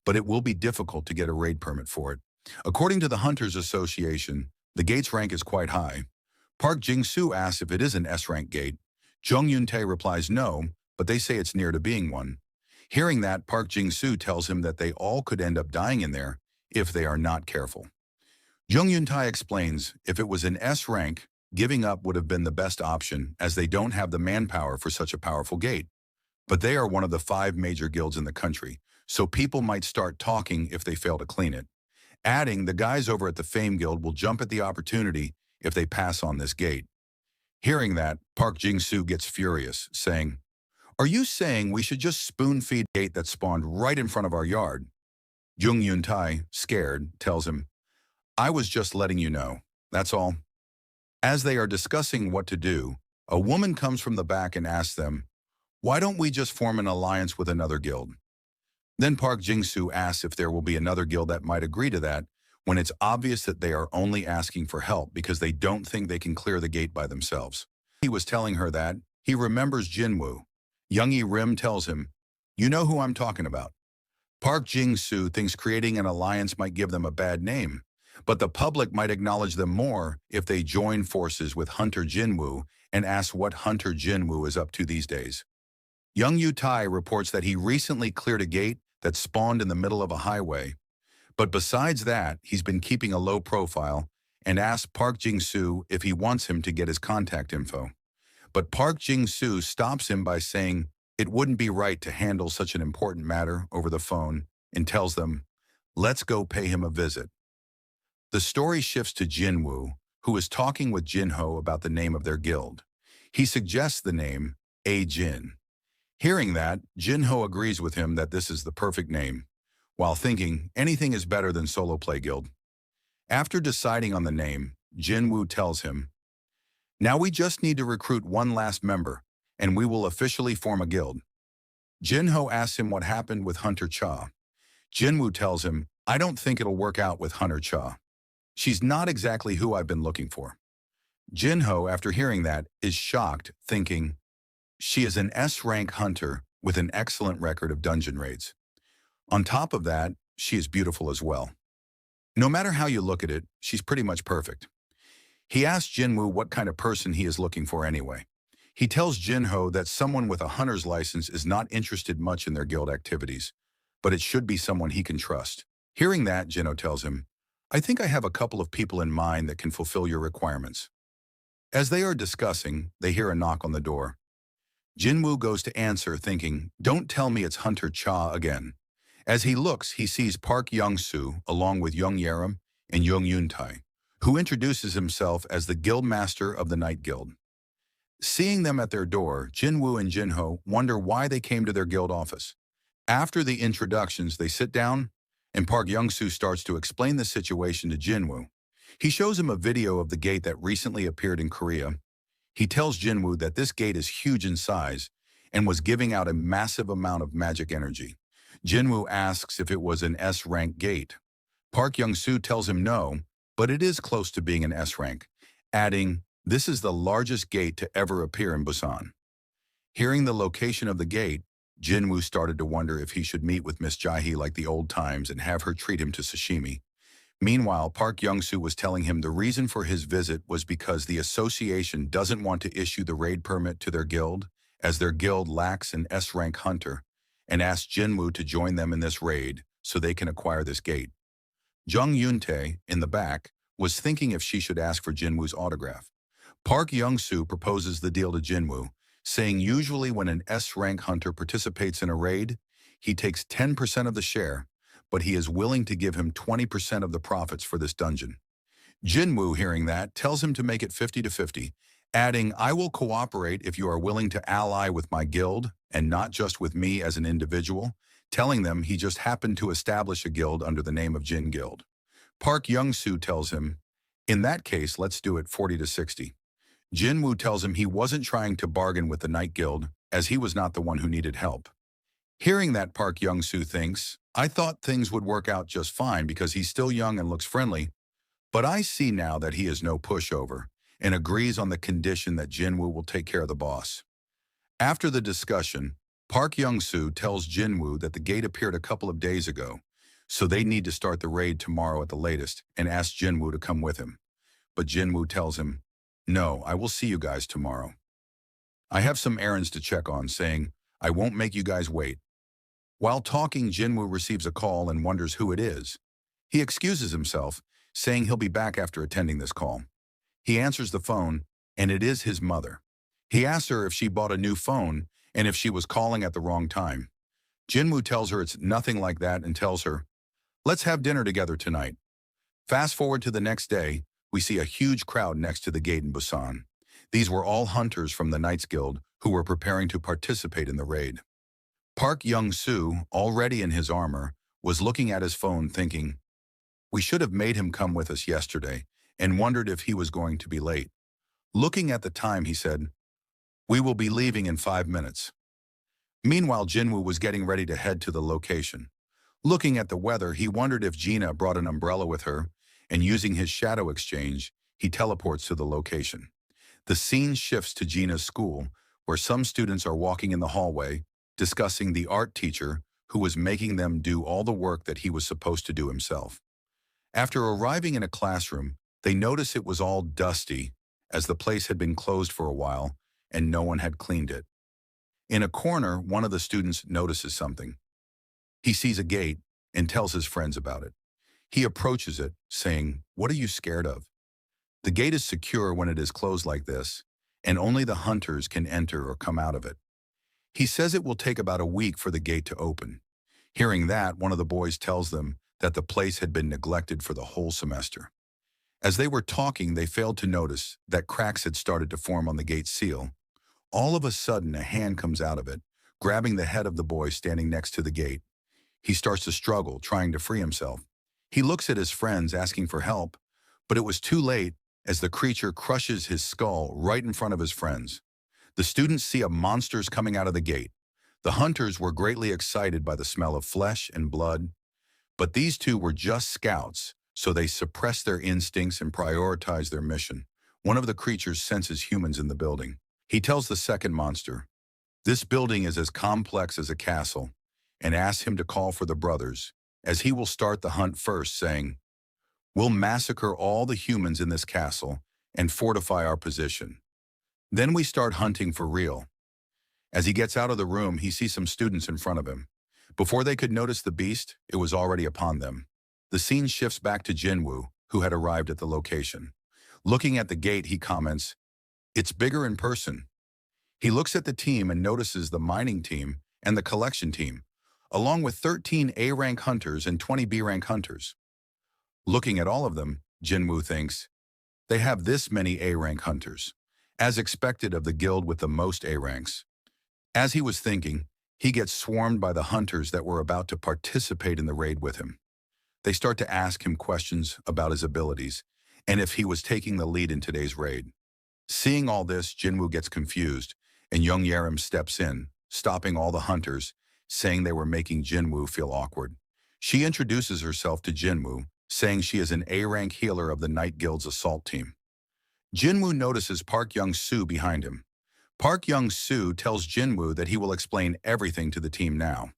but it will be difficult to get a raid permit for it. According to the Hunters Association, the gate's rank is quite high. Park Jing-soo asks if it is an S-rank gate. Jung Yun-tae replies no, but they say it's near to being one. Hearing that, Park Jing-soo tells him that they all could end up dying in there if they are not careful. Jung Yun-tae explains if it was an S rank, giving up would have been the best option as they don't have the manpower for such a powerful gate. But they are one of the 5 major guilds in the country, so people might start talking if they fail to clean it. Adding, the guys over at the Fame Guild will jump at the opportunity if they pass on this gate. Hearing that, Park Jing-soo gets furious, saying, "Are you saying we should just spoon-feed a gate that spawned right in front of our yard?" Jung Yun-tae, scared, tells him, "I was just letting you know, that's all." As they are discussing what to do, a woman comes from the back and asks them, "Why don't we just form an alliance with another guild?" Then Park Jing-soo asks if there will be another guild that might agree to that, when it's obvious that they are only asking for help because they don't think they can clear the gate by themselves. He was telling her that he remembers Jinwoo. Youngie Rim tells him, "You know who I'm talking about." Park Jing-soo thinks creating an alliance might give them a bad name, but the public might acknowledge them more if they join forces with Hunter Jinwoo and ask what Hunter Jinwoo is up to these days. Young Yu-tai reports that he recently cleared a gate that spawned in the middle of a highway, but besides that, he's been keeping a low profile and asked Park Jing-soo if he wants him to get his contact info. But Park Jing-soo stops him by saying it wouldn't be right to handle such an important matter over the phone and tells them, "Let's go pay him a visit." The story shifts to Jinwoo, who is talking with Jinho about the name of their guild. He suggests the name A-Jin. Hearing that, Jinho agrees with him that this is the perfect name, while thinking anything is better than Solo Play Guild. After deciding on the name, Jinwoo tells him, "Now we just need to recruit one last member, and we will officially form a guild." Jinho asks him what happened with Hunter Cha. Jinwoo tells him, "I don't think it'll work out with Hunter Cha. She's not exactly who I've been looking for." Jinho, after hearing that, is shocked, thinking, she is an S-rank hunter with an excellent record of dungeon raids. On top of that, she is beautiful as well. No matter how you look at it, she's pretty much perfect. He asks Jinwoo what kind of person he is looking for anyway. He tells Jinho that someone with a hunter's license is not interested much in their guild activities, but it should be someone he can trust. Hearing that, Jinho tells him, "I think I have a couple of people in mind that can fulfill your requirements." As they are discussing, they hear a knock on the door. Jinwoo goes to answer, thinking, "Don't tell me it's Hunter Cha again." As he looks, he sees Park Young-soo along with Young Yerim and Jung Yun-tae, who introduces himself as the guild master of the Night Guild. Seeing them at their door, Jinwoo and Jinho wonder why they came to their guild office. After the introductions, they sit down, and Park Young-soo starts to explain the situation to Jinwoo. He shows him a video of the gate that recently appeared in Korea. He tells Jinwoo that this gate is huge in size and was giving out a massive amount of magic energy. Jinwoo asks if it was an S-rank gate. Park Young-soo tells him no, but it is close to being an S-rank, adding, "This is the largest gate to ever appear in Busan." Hearing the location of the gate, Jinwoo started to wonder if he should meet with Miss Jae-hee like the old times and have her treat him to sashimi. Meanwhile, Park Young-soo was telling him the reason for his visit was because the association doesn't want to issue the raid permit to their guild, as their guild lacks an S-rank hunter, and asked Jinwoo to join them in this raid so they can acquire this gate. Jung Yun-tae, in the back, was thinking if she should ask for Jinwoo's autograph. Park Young-soo proposes the deal to Jinwoo, saying usually when an S-rank hunter participates in a raid, he takes 10% of the share, but he is willing to give him 20% of the profits for this dungeon. Jinwoo, hearing that, tells him to make it 50 to 50, adding, "I will cooperate if you are willing to ally with my guild and not just with me as an individual," telling them he just happened to establish a guild under the name of Jin Guild. Park Young-soo tells him, "In that case, let's do it 40 to 60. Jinwoo tells him he wasn't trying to bargain with the Night Guild, as he was not the one who needed help. Hearing that, Park Young-soo thinks, "I thought things would work out just fine because he's still young and looks friendly, but I see now that he is no pushover," and agrees on the condition that Jinwoo will take care of the boss. After the discussion, Park Young-soo tells Jinwoo that the gate appeared a couple of days ago, so they need to start the raid tomorrow at the latest, and asks Jinwoo to come with him. But Jinwoo tells him, "No, I will see you guys tomorrow. I have some errands to check on," saying, "I won't make you guys wait." While talking, Jinwoo receives a call and wonders who it is. He excuses himself, saying he'll be back after attending this call. He answers the phone, and it is his mother. He asks her if she bought a new phone and if she was calling at the wrong time. Jinwoo tells her it's nothing like that and tells her, "Let's have dinner together tonight." Fast forward to the next day, we see a huge crowd next to the gate in Busan. These were all hunters from the Knights Guild who were preparing to participate in the raid. Park Young-soo, already in his armor, was looking at his phone thinking, "We should have made him come with us yesterday," and wondered if he was going to be late. Looking at the time, he said, "We will be leaving in 5 minutes." Meanwhile, Jinwoo was getting ready to head to the location. Looking at the weather, he wondered if Gina brought an umbrella with her, and using his shadow exchange, he teleports to the location. The scene shifts to Gina's school, where some students are walking in the hallway, discussing the art teacher who was making them do all the work that he was supposed to do himself. After arriving in a classroom, they notice it was all dusty, as the place had been closed for a while and no one had cleaned it. In a corner, one of the students notices something. He sees a gate and tells his friends about it. He approaches it, saying, "What are you scared of?" The gate is secure when it is closed like this, and only the hunters can enter or come out of it. He says it will take about a week for the gate to open. Hearing that, one of the boys tells them that the place had been neglected for the whole semester. As they were talking, they failed to notice that cracks had started to form on the gate seal. All of a sudden, a hand comes out of it, grabbing the head of the boy standing next to the gate. He starts to struggle, trying to free himself. He looks at his friends, asking for help, but it was too late as the creature crushes his skull right in front of his friends. The students see a monsters coming out of the gate. The hunters were greatly excited by the smell of flesh and blood, but these two were just scouts, so they suppressed their instincts and prioritized their mission. One of the creatures senses humans in the building. He tells the second monster, "This building is as complex as a castle," and asks him to call for the brothers, as he will start the hunt first, saying, "We'll massacre all the humans in this castle and fortify our position. Then we start hunting for real." As he gets out of the room, he sees some students in front of him. Before they could notice the beast, it was already upon them. The scene shifts back to Jinwoo, who had arrived at the location. Looking at the gate, he comments, "It's bigger in person." He looks at the team and notices the mining team and the collection team, along with 13 A-rank hunters and 20 B-rank hunters. Looking at all of them, Jinwoo thinks, they have this many A-rank hunters, as expected of the guild with the most A-ranks. As he was thinking, he gets swarmed by the hunters that were about to participate in the raid with him. They start to ask him questions about his abilities and if he was taking the lead in today's raid. Seeing all this, Jinwoo gets confused, and Young Yerim steps in, stopping all the hunters, saying they were making Jinwoo feel awkward. She introduces herself to Jinwoo, saying she is an A-rank healer of the Night Guild's assault team. Jinwoo notices Park Young-soo behind him. Park Young-soo tells Jinwoo that he will explain everything to the team now.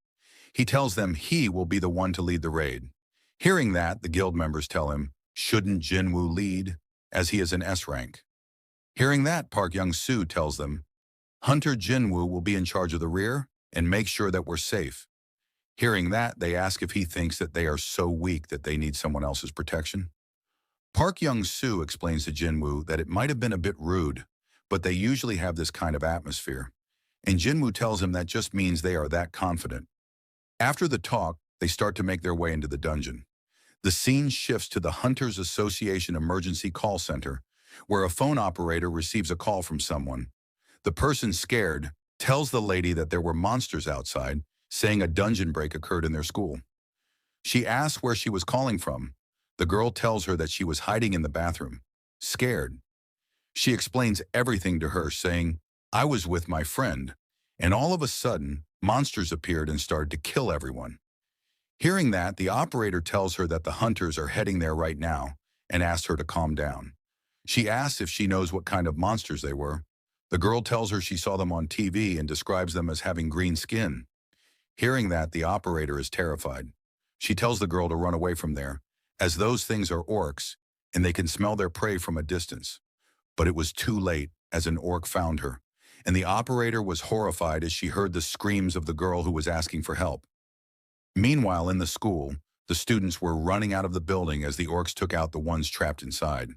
He tells them he will be the one to lead the raid. Hearing that, the guild members tell him, shouldn't Jinwoo lead, as he is an S-rank. Hearing that, Park Young-soo tells them, Hunter Jinwoo will be in charge of the rear and make sure that we're safe. Hearing that, they ask if he thinks that they are so weak that they need someone else's protection. Park Young-soo explains to Jinwoo that it might have been a bit rude, but they usually have this kind of atmosphere. And Jinwoo tells him that just means they are that confident. After the talk, they start to make their way into the dungeon. The scene shifts to the Hunters Association Emergency Call Center, where a phone operator receives a call from someone. The person, scared, tells the lady that there were monsters outside, saying a dungeon break occurred in their school. She asks where she was calling from. The girl tells her that she was hiding in the bathroom, scared. She explains everything to her, saying, "I was with my friend," and all of a sudden, monsters appeared and started to kill everyone. Hearing that, the operator tells her that the hunters are heading there right now and asks her to calm down. She asks if she knows what kind of monsters they were. The girl tells her she saw them on TV and describes them as having green skin. Hearing that, the operator is terrified. She tells the girl to run away from there, as those things are orcs and they can smell their prey from a distance. But it was too late, as an orc found her, and the operator was horrified as she heard the screams of the girl who was asking for help. Meanwhile, in the school, the students were running out of the building as the orcs took out the ones trapped inside.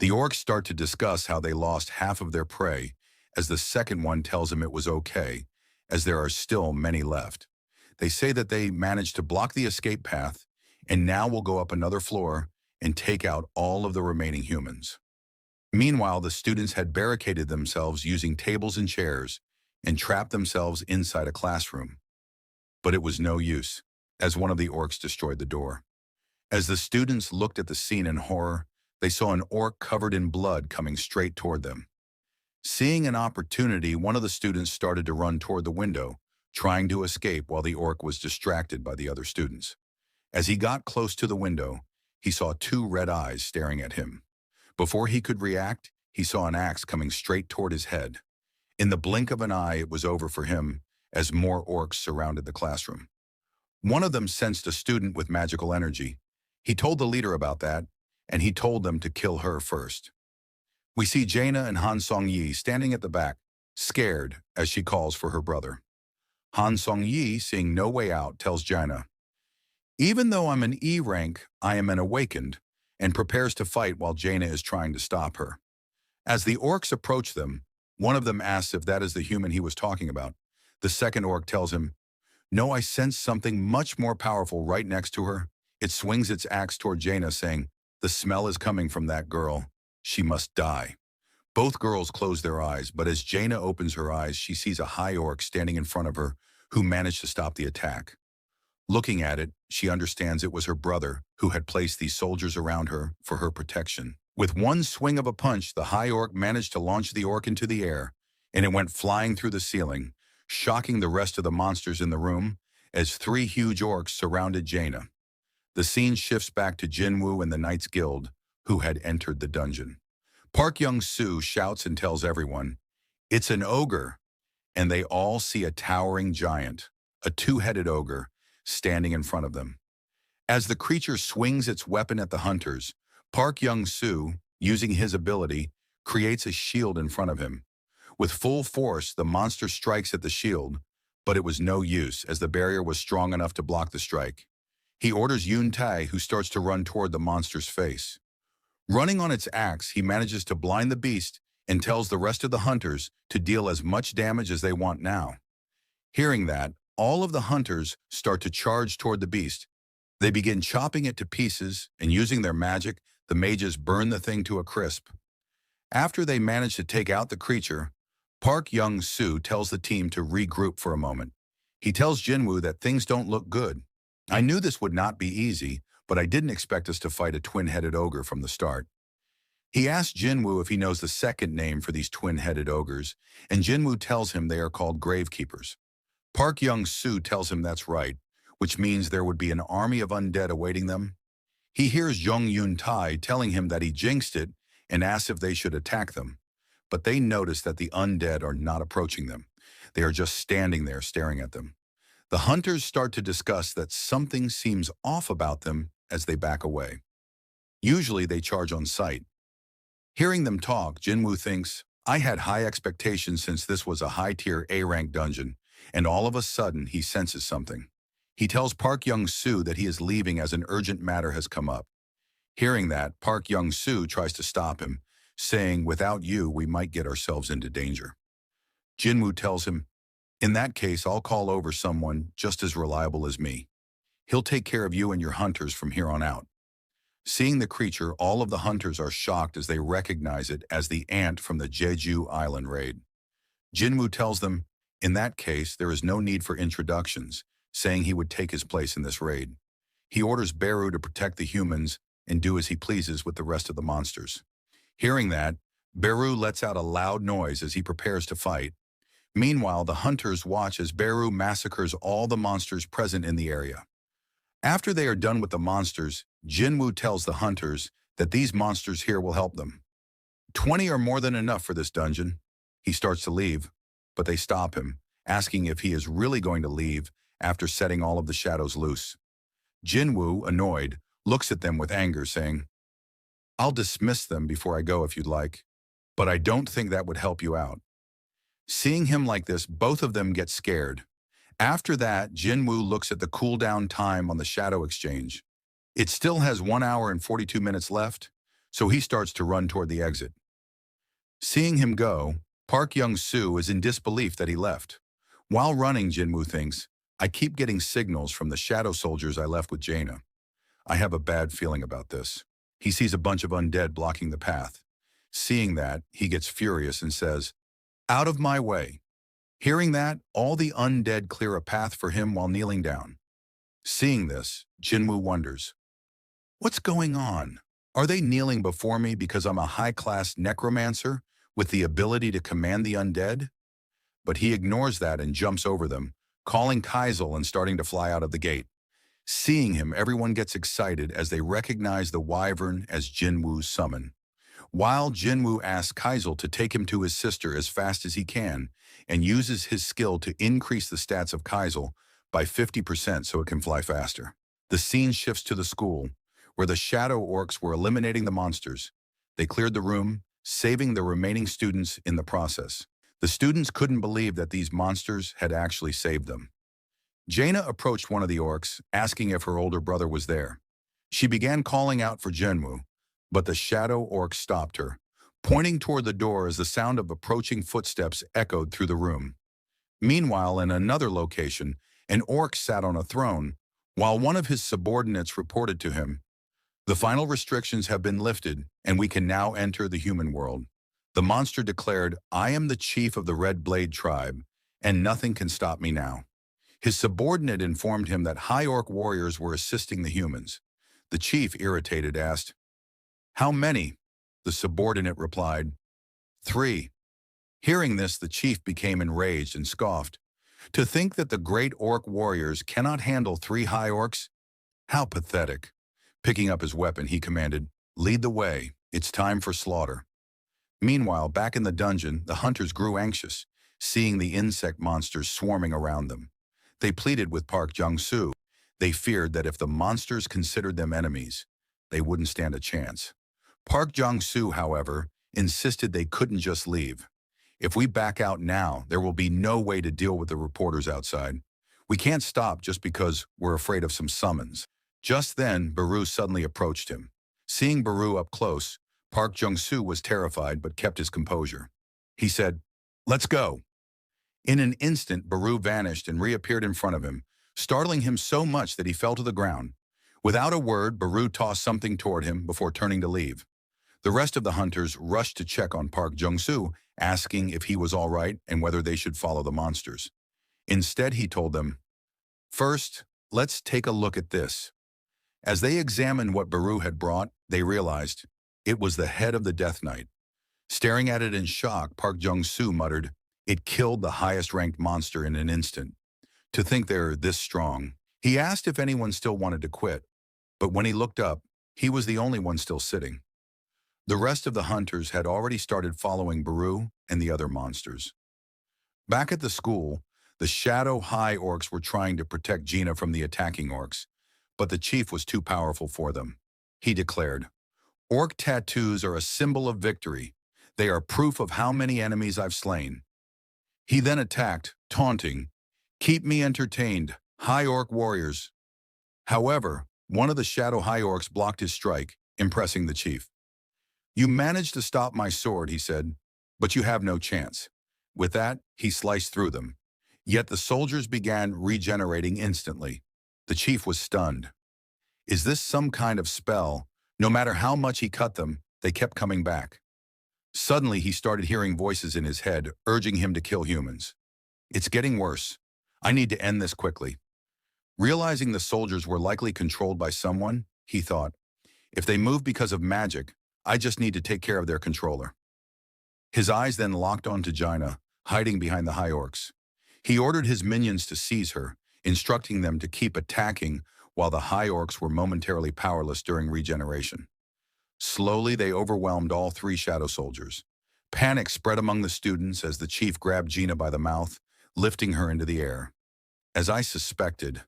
The orcs start to discuss how they lost half of their prey, as the second one tells them it was okay, as there are still many left. They say that they managed to block the escape path, and now will go up another floor and take out all of the remaining humans. Meanwhile, the students had barricaded themselves using tables and chairs and trapped themselves inside a classroom. But it was no use, as one of the orcs destroyed the door. As the students looked at the scene in horror, they saw an orc covered in blood coming straight toward them. Seeing an opportunity, one of the students started to run toward the window, trying to escape while the orc was distracted by the other students. As he got close to the window, he saw two red eyes staring at him. Before he could react, he saw an axe coming straight toward his head. In the blink of an eye, it was over for him, as more orcs surrounded the classroom. One of them sensed a student with magical energy. He told the leader about that, and he told them to kill her first. We see Jaina and Han Song-yi standing at the back, scared as she calls for her brother. Han Song-yi, seeing no way out, tells Jaina, "Even though I'm an E rank, I am an awakened," and prepares to fight while Jaina is trying to stop her. As the orcs approach them, one of them asks if that is the human he was talking about. The second orc tells him, "No, I sense something much more powerful right next to her." It swings its axe toward Jaina, saying, "The smell is coming from that girl. She must die." Both girls close their eyes, but as Jaina opens her eyes, she sees a high orc standing in front of her who managed to stop the attack. Looking at it, she understands it was her brother who had placed these soldiers around her for her protection. With one swing of a punch, the high orc managed to launch the orc into the air, and it went flying through the ceiling, shocking the rest of the monsters in the room as three huge orcs surrounded Jaina. The scene shifts back to Jinwoo and the Knights Guild, who had entered the dungeon. Park Young-soo shouts and tells everyone, "It's an ogre," and they all see a towering giant, a two-headed ogre, standing in front of them. As the creature swings its weapon at the hunters, Park Young-soo, using his ability, creates a shield in front of him. With full force, the monster strikes at the shield, but it was no use as the barrier was strong enough to block the strike. He orders Yoon Tae, who starts to run toward the monster's face. Running on its axe, he manages to blind the beast and tells the rest of the hunters to deal as much damage as they want now. Hearing that, all of the hunters start to charge toward the beast. They begin chopping it to pieces, and using their magic, the mages burn the thing to a crisp. After they manage to take out the creature, Park Young-soo tells the team to regroup for a moment. He tells Jinwoo that things don't look good. "I knew this would not be easy, but I didn't expect us to fight a twin-headed ogre from the start." He asks Jinwoo if he knows the second name for these twin-headed ogres, and Jinwoo tells him they are called gravekeepers. Park Young-soo tells him that's right, which means there would be an army of undead awaiting them. He hears Yoon Tae telling him that he jinxed it and asks if they should attack them. But they notice that the undead are not approaching them. They are just standing there staring at them. The hunters start to discuss that something seems off about them as they back away. Usually they charge on sight. Hearing them talk, Jinwoo thinks, "I had high expectations since this was a high-tier A-rank dungeon," and all of a sudden he senses something. He tells Park Young-soo that he is leaving as an urgent matter has come up. Hearing that, Park Young-soo tries to stop him, saying, "Without you, we might get ourselves into danger." Jinwoo tells him, "In that case, I'll call over someone just as reliable as me. He'll take care of you and your hunters from here on out." Seeing the creature, all of the hunters are shocked as they recognize it as the ant from the Jeju Island raid. Jinwoo tells them, in that case, there is no need for introductions, saying he would take his place in this raid. He orders Beru to protect the humans and do as he pleases with the rest of the monsters. Hearing that, Beru lets out a loud noise as he prepares to fight. Meanwhile, the hunters watch as Beru massacres all the monsters present in the area. After they are done with the monsters, Jinwoo tells the hunters that these monsters here will help them. 20 are more than enough for this dungeon. He starts to leave, but they stop him, asking if he is really going to leave after setting all of the shadows loose. Jinwoo, annoyed, looks at them with anger, saying, "I'll dismiss them before I go if you'd like, but I don't think that would help you out." Seeing him like this, both of them get scared. After that, Jinwoo looks at the cooldown time on the shadow exchange. It still has 1 hour and 42 minutes left, so he starts to run toward the exit. Seeing him go, Park Young-soo is in disbelief that he left. While running, Jinwoo thinks, "I keep getting signals from the shadow soldiers I left with Jaina. I have a bad feeling about this." He sees a bunch of undead blocking the path. Seeing that, he gets furious and says, "Out of my way." Hearing that, all the undead clear a path for him while kneeling down. Seeing this, Jinwoo wonders, "What's going on? Are they kneeling before me because I'm a high-class necromancer with the ability to command the undead?" But he ignores that and jumps over them, calling Kaisel and starting to fly out of the gate. Seeing him, everyone gets excited as they recognize the wyvern as Jinwoo's summon. While Jinwoo asks Kaisel to take him to his sister as fast as he can and uses his skill to increase the stats of Kaisel by 50% so it can fly faster. The scene shifts to the school, where the shadow orcs were eliminating the monsters. They cleared the room, saving the remaining students in the process. The students couldn't believe that these monsters had actually saved them. Jaina approached one of the orcs, asking if her older brother was there. She began calling out for Jinwoo, but the shadow orc stopped her, pointing toward the door as the sound of approaching footsteps echoed through the room. Meanwhile, in another location, an orc sat on a throne, while one of his subordinates reported to him, "The final restrictions have been lifted, and we can now enter the human world." The monster declared, "I am the chief of the Red Blade tribe, and nothing can stop me now." His subordinate informed him that high orc warriors were assisting the humans. The chief, irritated, asked, "How many?" The subordinate replied, "3." Hearing this, the chief became enraged and scoffed. "To think that the great orc warriors cannot handle 3 high orcs? How pathetic." Picking up his weapon, he commanded, "Lead the way. It's time for slaughter." Meanwhile, back in the dungeon, the hunters grew anxious, seeing the insect monsters swarming around them. They pleaded with Park Jung-soo. They feared that if the monsters considered them enemies, they wouldn't stand a chance. Park Jung-soo, however, insisted they couldn't just leave. "If we back out now, there will be no way to deal with the reporters outside. We can't stop just because we're afraid of some summons." Just then, Beru suddenly approached him. Seeing Beru up close, Park Jung-soo was terrified but kept his composure. He said, "Let's go." In an instant, Beru vanished and reappeared in front of him, startling him so much that he fell to the ground. Without a word, Beru tossed something toward him before turning to leave. The rest of the hunters rushed to check on Park Jung-soo, asking if he was all right and whether they should follow the monsters. Instead, he told them, "First, let's take a look at this." As they examined what Beru had brought, they realized it was the head of the Death Knight. Staring at it in shock, Park Jung-soo muttered, "It killed the highest-ranked monster in an instant. To think they're this strong." He asked if anyone still wanted to quit, but when he looked up, he was the only one still sitting. The rest of the hunters had already started following Beru and the other monsters. Back at the school, the Shadow High Orcs were trying to protect Gina from the attacking orcs, but the chief was too powerful for them. He declared, "Orc tattoos are a symbol of victory. They are proof of how many enemies I've slain." He then attacked, taunting, "Keep me entertained, High Orc warriors." However, one of the Shadow High Orcs blocked his strike, impressing the chief. "You managed to stop my sword," he said, "but you have no chance." With that, he sliced through them. Yet the soldiers began regenerating instantly. The chief was stunned. Is this some kind of spell? No matter how much he cut them, they kept coming back. Suddenly, he started hearing voices in his head, urging him to kill humans. "It's getting worse. I need to end this quickly." Realizing the soldiers were likely controlled by someone, he thought, if they move because of magic, I just need to take care of their controller. His eyes then locked onto Jaina, hiding behind the high orcs. He ordered his minions to seize her, instructing them to keep attacking while the high orcs were momentarily powerless during regeneration. Slowly, they overwhelmed all three shadow soldiers. Panic spread among the students as the chief grabbed Jaina by the mouth, lifting her into the air. "As I suspected,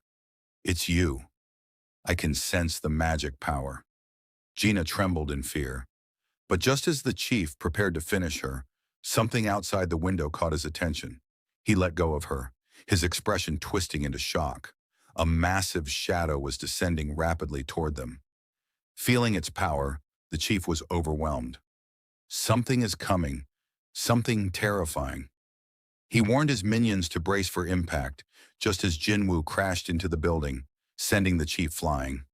it's you. I can sense the magic power." Jaina trembled in fear. But just as the chief prepared to finish her, something outside the window caught his attention. He let go of her, his expression twisting into shock. A massive shadow was descending rapidly toward them. Feeling its power, the chief was overwhelmed. Something is coming, something terrifying. He warned his minions to brace for impact, just as Jinwoo crashed into the building, sending the chief flying.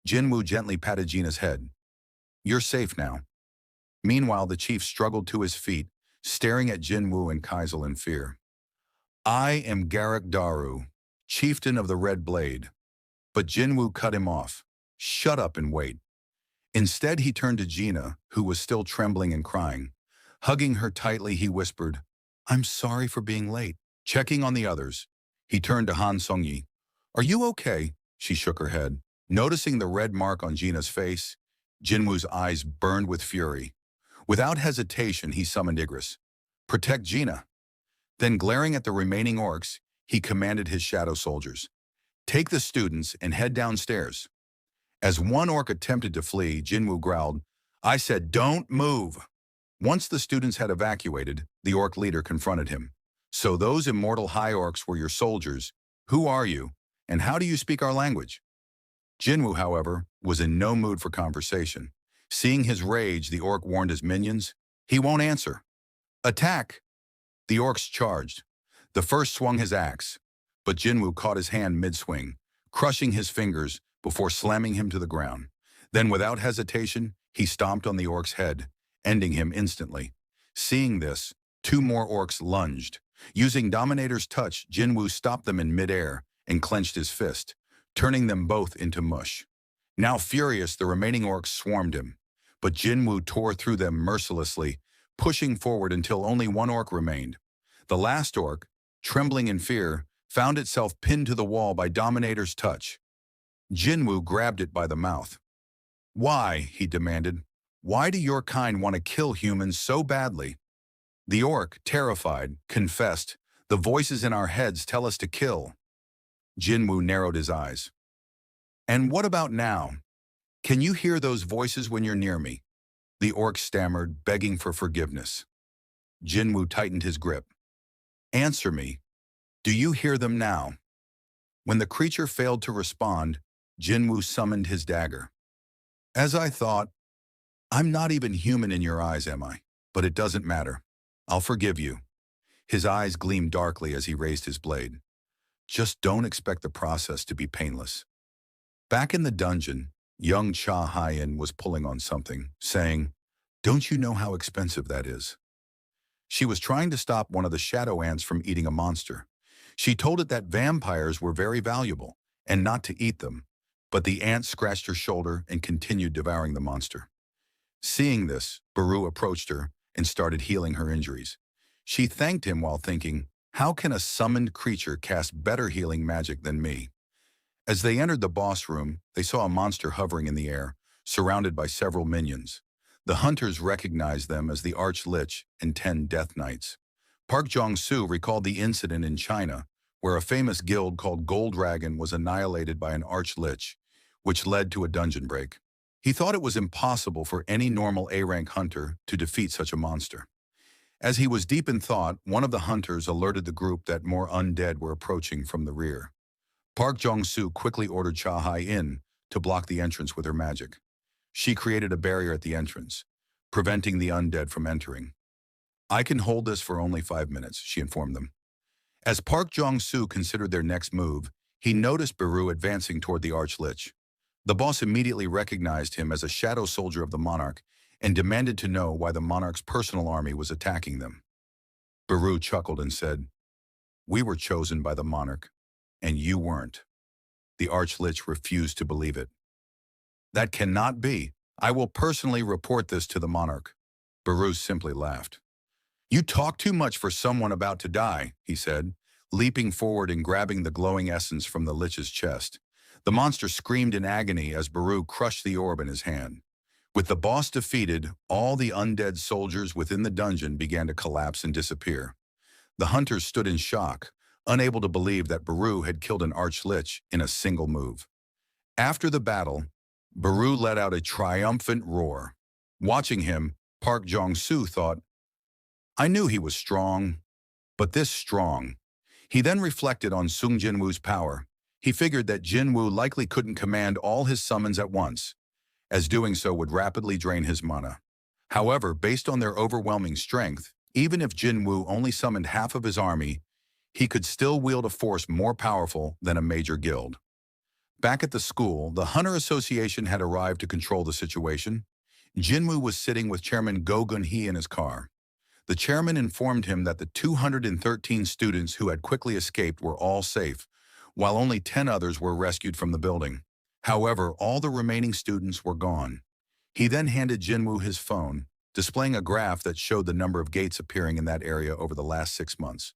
Jinwoo gently patted Jaina's head. "You're safe now." Meanwhile, the chief struggled to his feet, staring at Jinwoo and Kaisel in fear. "I am Garak Daru, chieftain of the Red Blade." But Jinwoo cut him off. "Shut up and wait." Instead, he turned to Jaina, who was still trembling and crying. Hugging her tightly, he whispered, "I'm sorry for being late." Checking on the others, he turned to Han Songyi. "Are you okay?" She shook her head. Noticing the red mark on Jaina's face, Jinwoo's eyes burned with fury. Without hesitation, he summoned Igris. "Protect Jaina." Then, glaring at the remaining orcs, he commanded his shadow soldiers, "Take the students and head downstairs." As one orc attempted to flee, Jinwoo growled, "I said don't move." Once the students had evacuated, the orc leader confronted him. "So those immortal high orcs were your soldiers. Who are you, and how do you speak our language?" Jinwoo, however, was in no mood for conversation. Seeing his rage, the orc warned his minions, "He won't answer." "Attack!" The orcs charged. The first swung his axe, but Jinwoo caught his hand mid-swing, crushing his fingers before slamming him to the ground. Then, without hesitation, he stomped on the orc's head, ending him instantly. Seeing this, two more orcs lunged. Using Dominator's touch, Jinwoo stopped them in midair and clenched his fist, turning them both into mush. Now furious, the remaining orcs swarmed him, but Jinwoo tore through them mercilessly, pushing forward until only one orc remained. The last orc, trembling in fear, found itself pinned to the wall by Dominator's touch. Jinwoo grabbed it by the mouth. "Why?" he demanded. "Why do your kind want to kill humans so badly?" The orc, terrified, confessed, "The voices in our heads tell us to kill." Jinwoo narrowed his eyes. "And what about now? Can you hear those voices when you're near me?" The orc stammered, begging for forgiveness. Jinwoo tightened his grip. "Answer me. Do you hear them now?" When the creature failed to respond, Jinwoo summoned his dagger. "As I thought, I'm not even human in your eyes, am I? But it doesn't matter. I'll forgive you." His eyes gleamed darkly as he raised his blade. "Just don't expect the process to be painless." Back in the dungeon, young Cha Hyen was pulling on something, saying, "Don't you know how expensive that is?" She was trying to stop one of the shadow ants from eating a monster. She told it that vampires were very valuable, and not to eat them, but the ant scratched her shoulder and continued devouring the monster. Seeing this, Baru approached her and started healing her injuries. She thanked him while thinking, "How can a summoned creature cast better healing magic than me?" As they entered the boss room, they saw a monster hovering in the air, surrounded by several minions. The hunters recognized them as the Arch-Lich and 10 Death Knights. Park Jong-soo recalled the incident in China, where a famous guild called Gold Dragon was annihilated by an Arch-Lich, which led to a dungeon break. He thought it was impossible for any normal A-rank hunter to defeat such a monster. As he was deep in thought, one of the hunters alerted the group that more undead were approaching from the rear. Park Jong-soo quickly ordered Cha Hai in to block the entrance with her magic. She created a barrier at the entrance, preventing the undead from entering. I can hold this for only 5 minutes, she informed them. As Park Jong-soo considered their next move, he noticed Baru advancing toward the Archlich. The boss immediately recognized him as a shadow soldier of the monarch and demanded to know why the monarch's personal army was attacking them. Baru chuckled and said, "We were chosen by the monarch, and you weren't." The Archlich refused to believe it. "That cannot be. I will personally report this to the monarch." Baru simply laughed. "You talk too much for someone about to die," he said, leaping forward and grabbing the glowing essence from the Lich's chest. The monster screamed in agony as Baru crushed the orb in his hand. With the boss defeated, all the undead soldiers within the dungeon began to collapse and disappear. The hunters stood in shock, unable to believe that Baru had killed an Archlich in a single move. After the battle, Baru let out a triumphant roar. Watching him, Park Jong-soo thought, "I knew he was strong, but this strong." He then reflected on Sung Jinwoo's power. He figured that Jinwoo likely couldn't command all his summons at once, as doing so would rapidly drain his mana. However, based on their overwhelming strength, even if Jinwoo only summoned half of his army, he could still wield a force more powerful than a major guild. Back at the school, the Hunter Association had arrived to control the situation. Jinwoo was sitting with Chairman Go Gun-hee in his car. The chairman informed him that the 213 students who had quickly escaped were all safe, while only 10 others were rescued from the building. However, all the remaining students were gone. He then handed Jinwoo his phone, displaying a graph that showed the number of gates appearing in that area over the last 6 months.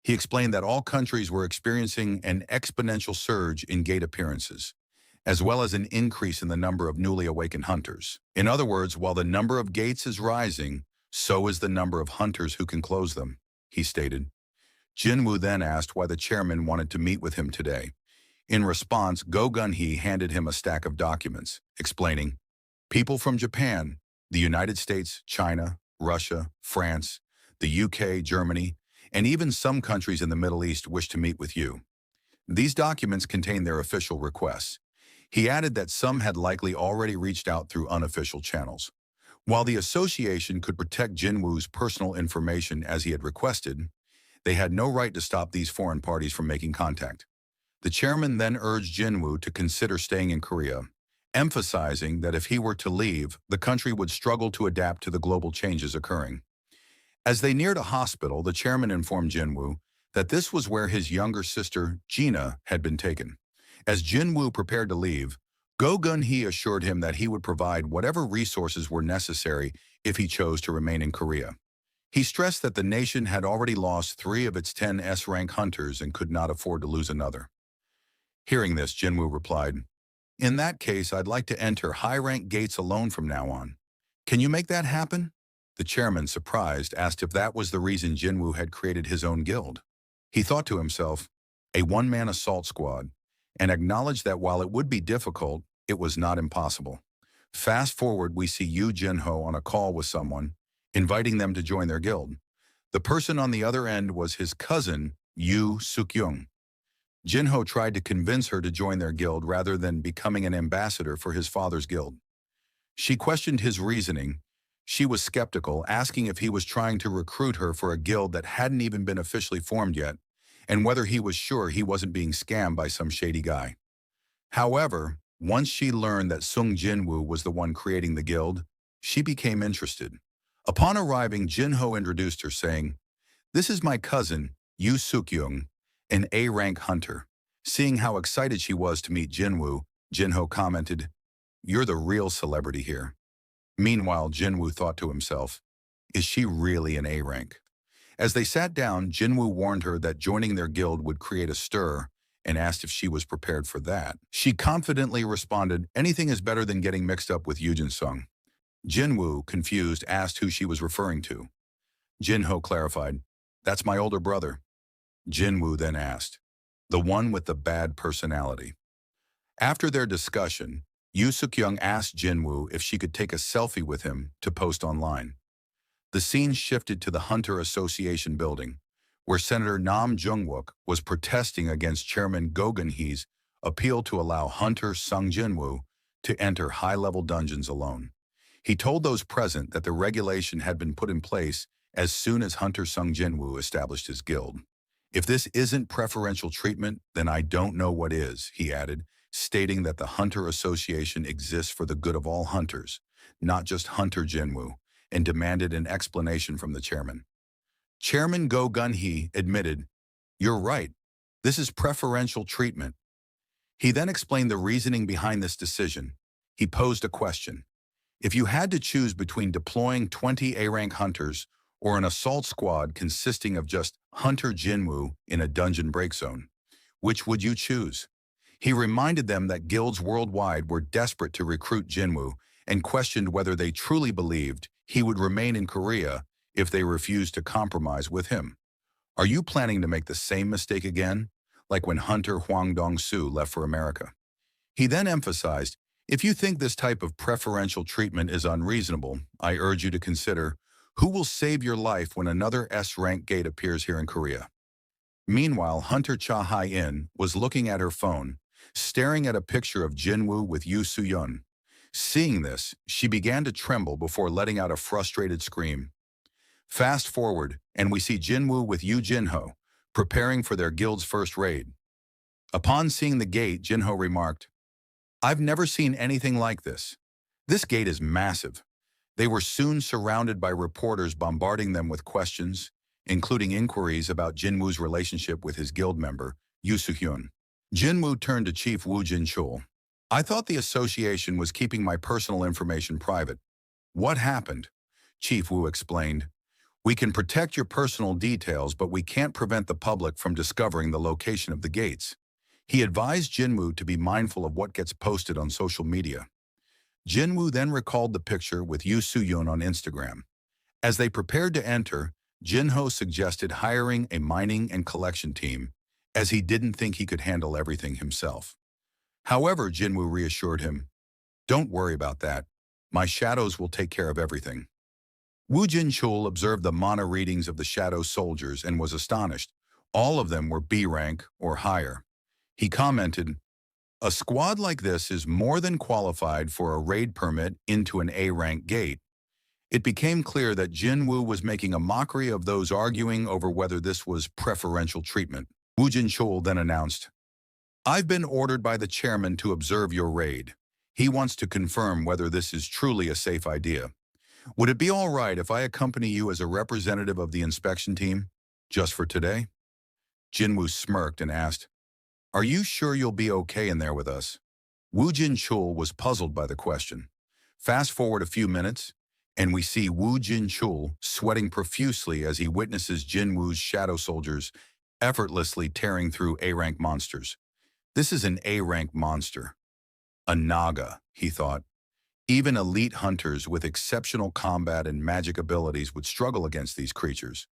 He explained that all countries were experiencing an exponential surge in gate appearances, as well as an increase in the number of newly awakened hunters. In other words, while the number of gates is rising, so is the number of hunters who can close them, he stated. Jinwoo then asked why the chairman wanted to meet with him today. In response, Go Gun-hee handed him a stack of documents, explaining, "People from Japan, the United States, China, Russia, France, the UK, Germany, and even some countries in the Middle East wish to meet with you. These documents contain their official requests." He added that some had likely already reached out through unofficial channels. While the association could protect Jinwoo's personal information as he had requested, they had no right to stop these foreign parties from making contact. The chairman then urged Jinwoo to consider staying in Korea, emphasizing that if he were to leave, the country would struggle to adapt to the global changes occurring. As they neared a hospital, the chairman informed Jinwoo that this was where his younger sister, Gina, had been taken. As Jinwoo prepared to leave, Go Gun-hee assured him that he would provide whatever resources were necessary if he chose to remain in Korea. He stressed that the nation had already lost 3 of its 10 S-rank hunters and could not afford to lose another. Hearing this, Jinwoo replied, "In that case, I'd like to enter high-rank gates alone from now on. Can you make that happen?" The chairman, surprised, asked if that was the reason Jinwoo had created his own guild. He thought to himself, a one-man assault squad, and acknowledged that while it would be difficult, it was not impossible. Fast forward, we see Yu Jinho on a call with someone, inviting them to join their guild. The person on the other end was his cousin, Yu Suk-young. Jinho tried to convince her to join their guild rather than becoming an ambassador for his father's guild. She questioned his reasoning. She was skeptical, asking if he was trying to recruit her for a guild that hadn't even been officially formed yet, and whether he was sure he wasn't being scammed by some shady guy. However, once she learned that Sung Jinwoo was the one creating the guild, she became interested. Upon arriving, Jinho introduced her, saying, "This is my cousin, Yu Suk-young, an A-rank hunter." Seeing how excited she was to meet Jinwoo, Jinho commented, "You're the real celebrity here." Meanwhile, Jinwoo thought to himself, is she really an A-rank? As they sat down, Jinwoo warned her that joining their guild would create a stir and asked if she was prepared for that. She confidently responded, "Anything is better than getting mixed up with Yujin Sung." Jinwoo, confused, asked who she was referring to. Jinho clarified, "That's my older brother." Jinwoo then asked, "The one with the bad personality?" After their discussion, Yu Suk-young asked Jinwoo if she could take a selfie with him to post online. The scene shifted to the Hunter Association building, where Senator Nam Jung-wook was protesting against Chairman Go Gun-hee's appeal to allow Hunter Sung Jinwoo to enter high-level dungeons alone. He told those present that the regulation had been put in place as soon as Hunter Sung Jinwoo established his guild. "If this isn't preferential treatment, then I don't know what is," he added, stating that the Hunter Association exists for the good of all hunters, not just Hunter Jinwoo, and demanded an explanation from the chairman. Chairman Go Gun-hee admitted, "You're right. This is preferential treatment." He then explained the reasoning behind this decision. He posed a question. If you had to choose between deploying 20 A-rank hunters or an assault squad consisting of just Hunter Jinwoo in a dungeon break zone, which would you choose? He reminded them that guilds worldwide were desperate to recruit Jinwoo and questioned whether they truly believed he would remain in Korea if they refused to compromise with him. "Are you planning to make the same mistake again, like when Hunter Hwang Dong-soo left for America?" He then emphasized, "If you think this type of preferential treatment is unreasonable, I urge you to consider who will save your life when another S-rank gate appears here in Korea." Meanwhile, Hunter Cha Hai-in was looking at her phone, staring at a picture of Jinwoo with Yoo Soo-yeon. Seeing this, she began to tremble before letting out a frustrated scream. Fast forward, and we see Jinwoo with Yoo Jinho, preparing for their guild's first raid. Upon seeing the gate, Jinho remarked, "I've never seen anything like this. This gate is massive." They were soon surrounded by reporters bombarding them with questions, including inquiries about Jinwoo's relationship with his guild member, Yoo Soo-hyun. Jinwoo turned to Chief Woo Jin-chul. "I thought the association was keeping my personal information private. What happened?" Chief Woo explained, "We can protect your personal details, but we can't prevent the public from discovering the location of the gates." He advised Jinwoo to be mindful of what gets posted on social media. Jinwoo then recalled the picture with Yoo Soo-yeon on Instagram. As they prepared to enter, Jinho suggested hiring a mining and collection team, as he didn't think he could handle everything himself. However, Jinwoo reassured him, "Don't worry about that. My shadows will take care of everything." Woo Jin-chul observed the mana readings of the shadow soldiers and was astonished. All of them were B rank or higher. He commented, "A squad like this is more than qualified for a raid permit into an A-rank gate." It became clear that Jinwoo was making a mockery of those arguing over whether this was preferential treatment. Woo Jin-chul then announced, "I've been ordered by the chairman to observe your raid. He wants to confirm whether this is truly a safe idea. Would it be all right if I accompany you as a representative of the inspection team, just for today?" Jinwoo smirked and asked, "Are you sure you'll be okay in there with us?" Woo Jin-chul was puzzled by the question. Fast forward a few minutes, and we see Woo Jin-chul sweating profusely as he witnesses Jinwoo's shadow soldiers effortlessly tearing through A-rank monsters. This is an A-rank monster. A Naga, he thought. Even elite hunters with exceptional combat and magic abilities would struggle against these creatures.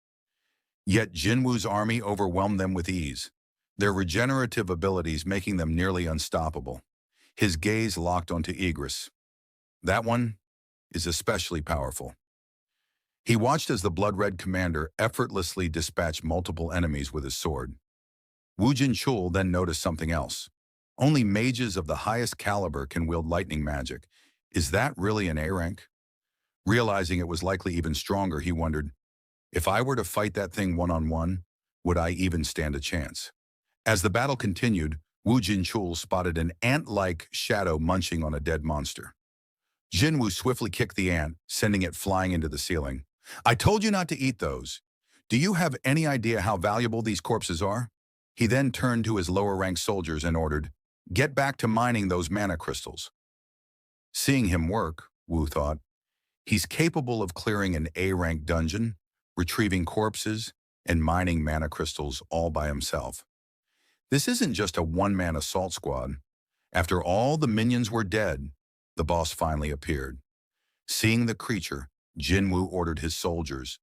Yet Jinwoo's army overwhelmed them with ease, their regenerative abilities making them nearly unstoppable. His gaze locked onto Igris. "That one is especially powerful." He watched as the blood-red commander effortlessly dispatched multiple enemies with his sword. Woo Jin-chul then noticed something else. Only mages of the highest caliber can wield lightning magic. Is that really an A-rank? Realizing it was likely even stronger, he wondered, if I were to fight that thing one-on-one, would I even stand a chance? As the battle continued, Woo Jin-chul spotted an ant-like shadow munching on a dead monster. Jinwoo swiftly kicked the ant, sending it flying into the ceiling. "I told you not to eat those. Do you have any idea how valuable these corpses are?" He then turned to his lower-ranked soldiers and ordered, "Get back to mining those mana crystals." Seeing him work, Woo thought, he's capable of clearing an A-rank dungeon, retrieving corpses, and mining mana crystals all by himself. This isn't just a one-man assault squad. After all the minions were dead, the boss finally appeared. Seeing the creature, Jinwoo ordered his soldiers,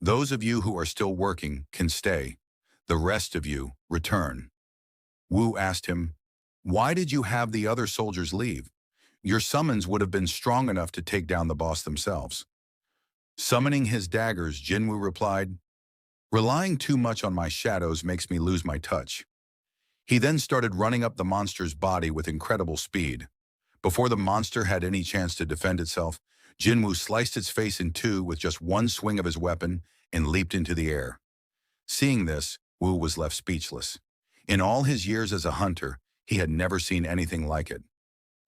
"Those of you who are still working can stay. The rest of you return." Woo asked him, "Why did you have the other soldiers leave? Your summons would have been strong enough to take down the boss themselves." Summoning his daggers, Jinwoo replied, "Relying too much on my shadows makes me lose my touch." He then started running up the monster's body with incredible speed. Before the monster had any chance to defend itself, Jinwoo sliced its face in two with just one swing of his weapon and leaped into the air. Seeing this, Wu was left speechless. In all his years as a hunter, he had never seen anything like it.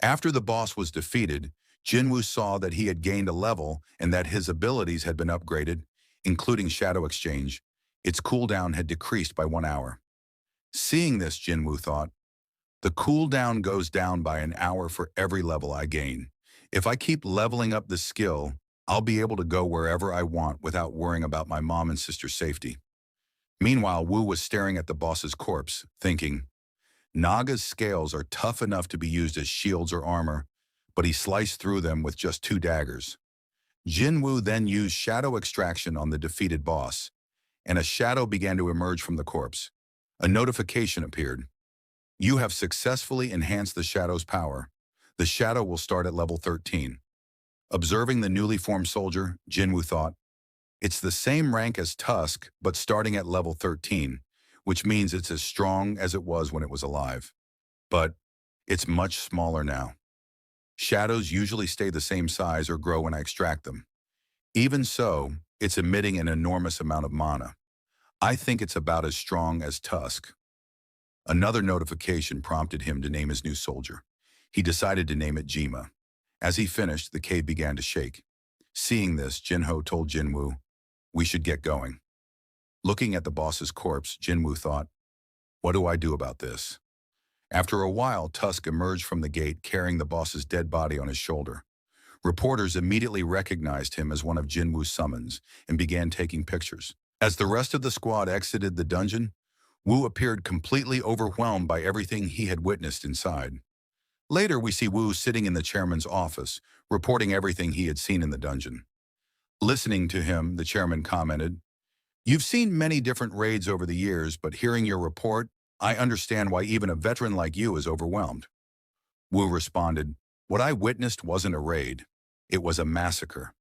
After the boss was defeated, Jinwoo saw that he had gained a level and that his abilities had been upgraded, including Shadow Exchange. Its cooldown had decreased by 1 hour. Seeing this, Jinwoo thought, the cooldown goes down by an hour for every level I gain. If I keep leveling up this skill, I'll be able to go wherever I want without worrying about my mom and sister's safety. Meanwhile, Wu was staring at the boss's corpse, thinking, Naga's scales are tough enough to be used as shields or armor, but he sliced through them with just 2 daggers. Jinwoo then used shadow extraction on the defeated boss, and a shadow began to emerge from the corpse. A notification appeared. You have successfully enhanced the shadow's power. The shadow will start at level 13. Observing the newly formed soldier, Jinwoo thought, it's the same rank as Tusk, but starting at level 13, which means it's as strong as it was when it was alive. But it's much smaller now. Shadows usually stay the same size or grow when I extract them. Even so, it's emitting an enormous amount of mana. I think it's about as strong as Tusk. Another notification prompted him to name his new soldier. He decided to name it Jima. As he finished, the cave began to shake. Seeing this, Jinho told Jinwoo, we should get going. Looking at the boss's corpse, Jinwoo thought, what do I do about this? After a while, Tusk emerged from the gate carrying the boss's dead body on his shoulder. Reporters immediately recognized him as one of Jinwoo's summons and began taking pictures. As the rest of the squad exited the dungeon, Wu appeared completely overwhelmed by everything he had witnessed inside. Later, we see Wu sitting in the chairman's office, reporting everything he had seen in the dungeon. Listening to him, the chairman commented, you've seen many different raids over the years, but hearing your report, I understand why even a veteran like you is overwhelmed. Wu responded, what I witnessed wasn't a raid. It was a massacre.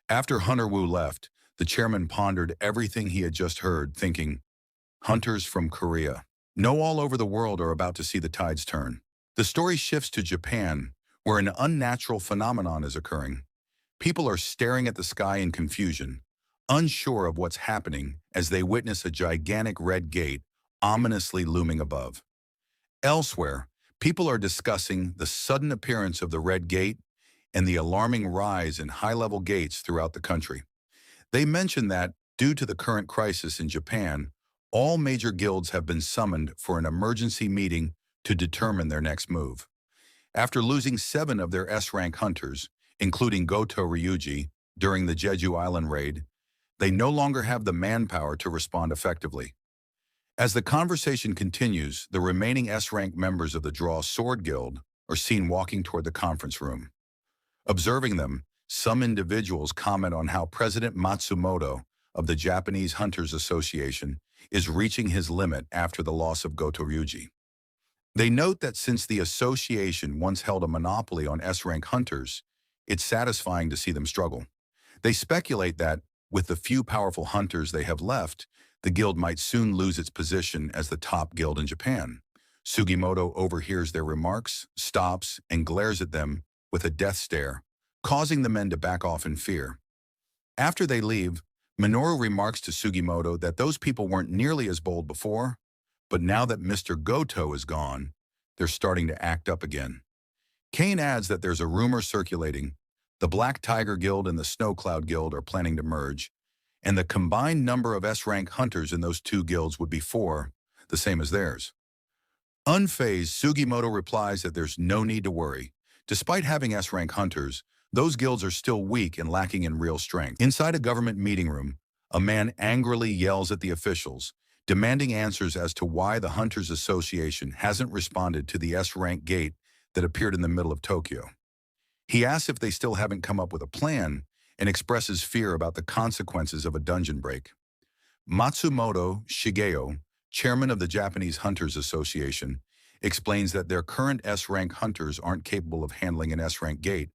After Hunter Wu left, the chairman pondered everything he had just heard, thinking, hunters from Korea. No, all over the world are about to see the tides turn. The story shifts to Japan, where an unnatural phenomenon is occurring. People are staring at the sky in confusion, unsure of what's happening as they witness a gigantic red gate ominously looming above. Elsewhere, people are discussing the sudden appearance of the red gate and the alarming rise in high-level gates throughout the country. They mention that, due to the current crisis in Japan, all major guilds have been summoned for an emergency meeting to determine their next move. After losing 7 of their S-rank hunters, including Goto Ryuji, during the Jeju Island raid, they no longer have the manpower to respond effectively. As the conversation continues, the remaining S-rank members of the Draw Sword Guild are seen walking toward the conference room. Observing them, some individuals comment on how President Matsumoto of the Japanese Hunters Association is reaching his limit after the loss of Goto Ryuji. They note that since the association once held a monopoly on S-rank hunters, it's satisfying to see them struggle. They speculate that, with the few powerful hunters they have left, the guild might soon lose its position as the top guild in Japan. Sugimoto overhears their remarks, stops, and glares at them with a death stare, causing the men to back off in fear. After they leave, Minoru remarks to Sugimoto that those people weren't nearly as bold before, but now that Mr. Goto is gone, they're starting to act up again. Kane adds that there's a rumor circulating. The Black Tiger Guild and the Snow Cloud Guild are planning to merge, and the combined number of S-rank hunters in those 2 guilds would be 4, the same as theirs. Unfazed, Sugimoto replies that there's no need to worry. Despite having S-rank hunters, those guilds are still weak and lacking in real strength. Inside a government meeting room, a man angrily yells at the officials, demanding answers as to why the Hunters Association hasn't responded to the S-rank gate that appeared in the middle of Tokyo. He asks if they still haven't come up with a plan and expresses fear about the consequences of a dungeon break. Matsumoto Shigeo, chairman of the Japanese Hunters Association, explains that their current S-rank hunters aren't capable of handling an S-rank gate,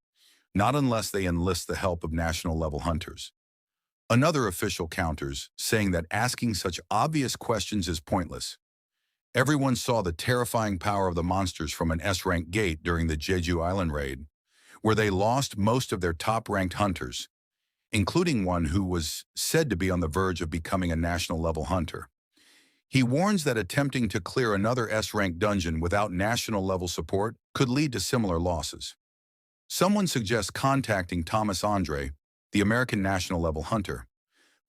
not unless they enlist the help of national-level hunters. Another official counters, saying that asking such obvious questions is pointless. Everyone saw the terrifying power of the monsters from an S-rank gate during the Jeju Island raid, where they lost most of their top-ranked hunters, including one who was said to be on the verge of becoming a national-level hunter. He warns that attempting to clear another S-rank dungeon without national-level support could lead to similar losses. Someone suggests contacting Thomas Andre, the American national-level hunter,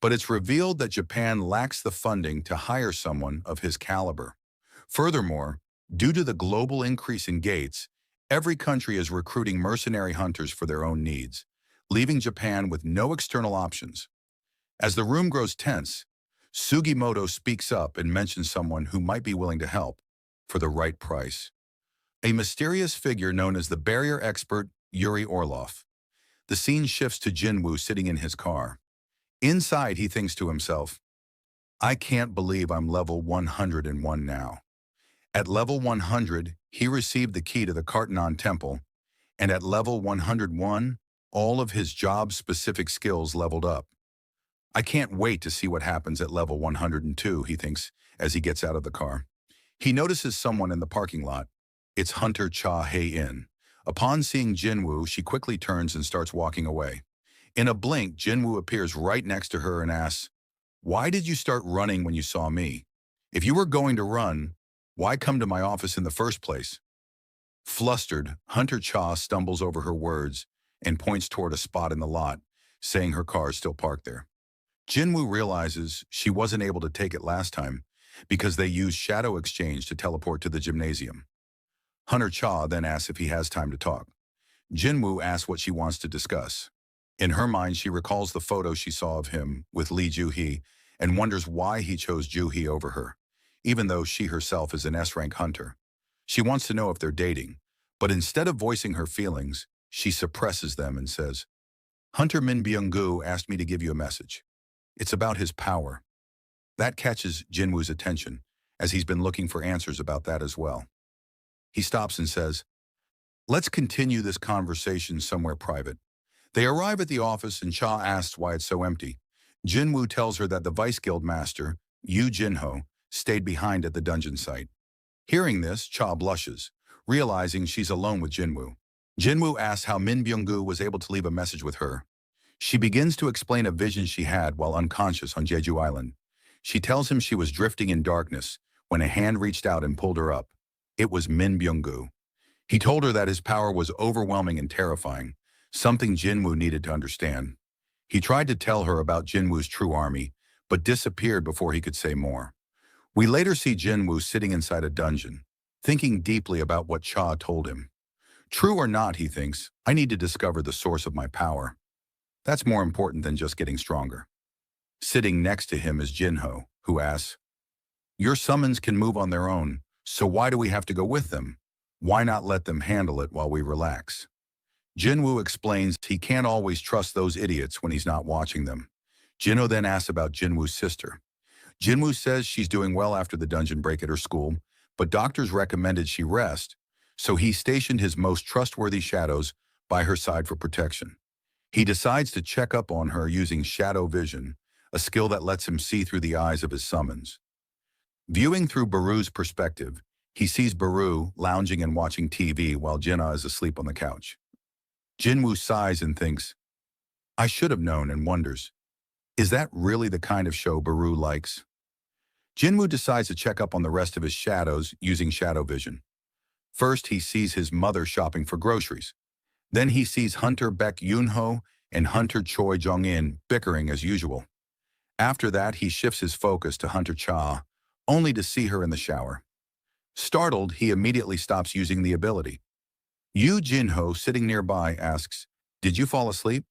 but it's revealed that Japan lacks the funding to hire someone of his caliber. Furthermore, due to the global increase in gates, every country is recruiting mercenary hunters for their own needs, leaving Japan with no external options. As the room grows tense, Sugimoto speaks up and mentions someone who might be willing to help for the right price. A mysterious figure known as the barrier expert Yuri Orlov. The scene shifts to Jinwoo sitting in his car. Inside, he thinks to himself, I can't believe I'm level 101 now. At level 100, he received the key to the Kartanon Temple, and at level 101, all of his job-specific skills leveled up. I can't wait to see what happens at level 102, he thinks as he gets out of the car. He notices someone in the parking lot. It's Hunter Cha Hae-in. Upon seeing Jinwoo, she quickly turns and starts walking away. In a blink, Jinwoo appears right next to her and asks, Why did you start running when you saw me? If you were going to run, why come to my office in the first place? Flustered, Hunter Cha stumbles over her words and points toward a spot in the lot, saying her car is still parked there. Jinwoo realizes she wasn't able to take it last time because they used Shadow Exchange to teleport to the gymnasium. Hunter Cha then asks if he has time to talk. Jinwoo asks what she wants to discuss. In her mind, she recalls the photo she saw of him with Lee Joo-hee and wonders why he chose Joo-hee over her, even though she herself is an S-rank hunter. She wants to know if they're dating, but instead of voicing her feelings, she suppresses them and says, Hunter Min Byung-gu asked me to give you a message. It's about his power. That catches Jinwoo's attention, as he's been looking for answers about that as well. He stops and says, Let's continue this conversation somewhere private. They arrive at the office and Cha asks why it's so empty. Jinwoo tells her that the Vice Guild Master, Yu Jinho, stayed behind at the dungeon site. Hearing this, Cha blushes, realizing she's alone with Jinwoo. Jinwoo asks how Min Byung-gu was able to leave a message with her. She begins to explain a vision she had while unconscious on Jeju Island. She tells him she was drifting in darkness when a hand reached out and pulled her up. It was Min Byung-gu. He told her that his power was overwhelming and terrifying, something Jinwoo needed to understand. He tried to tell her about Jinwoo's true army, but disappeared before he could say more. We later see Jinwoo sitting inside a dungeon, thinking deeply about what Cha told him. True or not, he thinks, I need to discover the source of my power. That's more important than just getting stronger. Sitting next to him is Jinho, who asks, Your summons can move on their own, so why do we have to go with them? Why not let them handle it while we relax? Jinwoo explains he can't always trust those idiots when he's not watching them. Jinho then asks about Jinwoo's sister. Jinwoo says she's doing well after the dungeon break at her school, but doctors recommended she rest, so he stationed his most trustworthy shadows by her side for protection. He decides to check up on her using shadow vision, a skill that lets him see through the eyes of his summons. Viewing through Baru's perspective, he sees Baru lounging and watching TV while Jinna is asleep on the couch. Jinwoo sighs and thinks, I should have known, and wonders, is that really the kind of show Baru likes? Jinwoo decides to check up on the rest of his shadows using shadow vision. First, he sees his mother shopping for groceries. Then he sees Hunter Baek Yoonho and Hunter Choi Jong-in bickering as usual. After that, he shifts his focus to Hunter Cha, only to see her in the shower. Startled, he immediately stops using the ability. Yu Jinho, sitting nearby, asks, Did you fall asleep?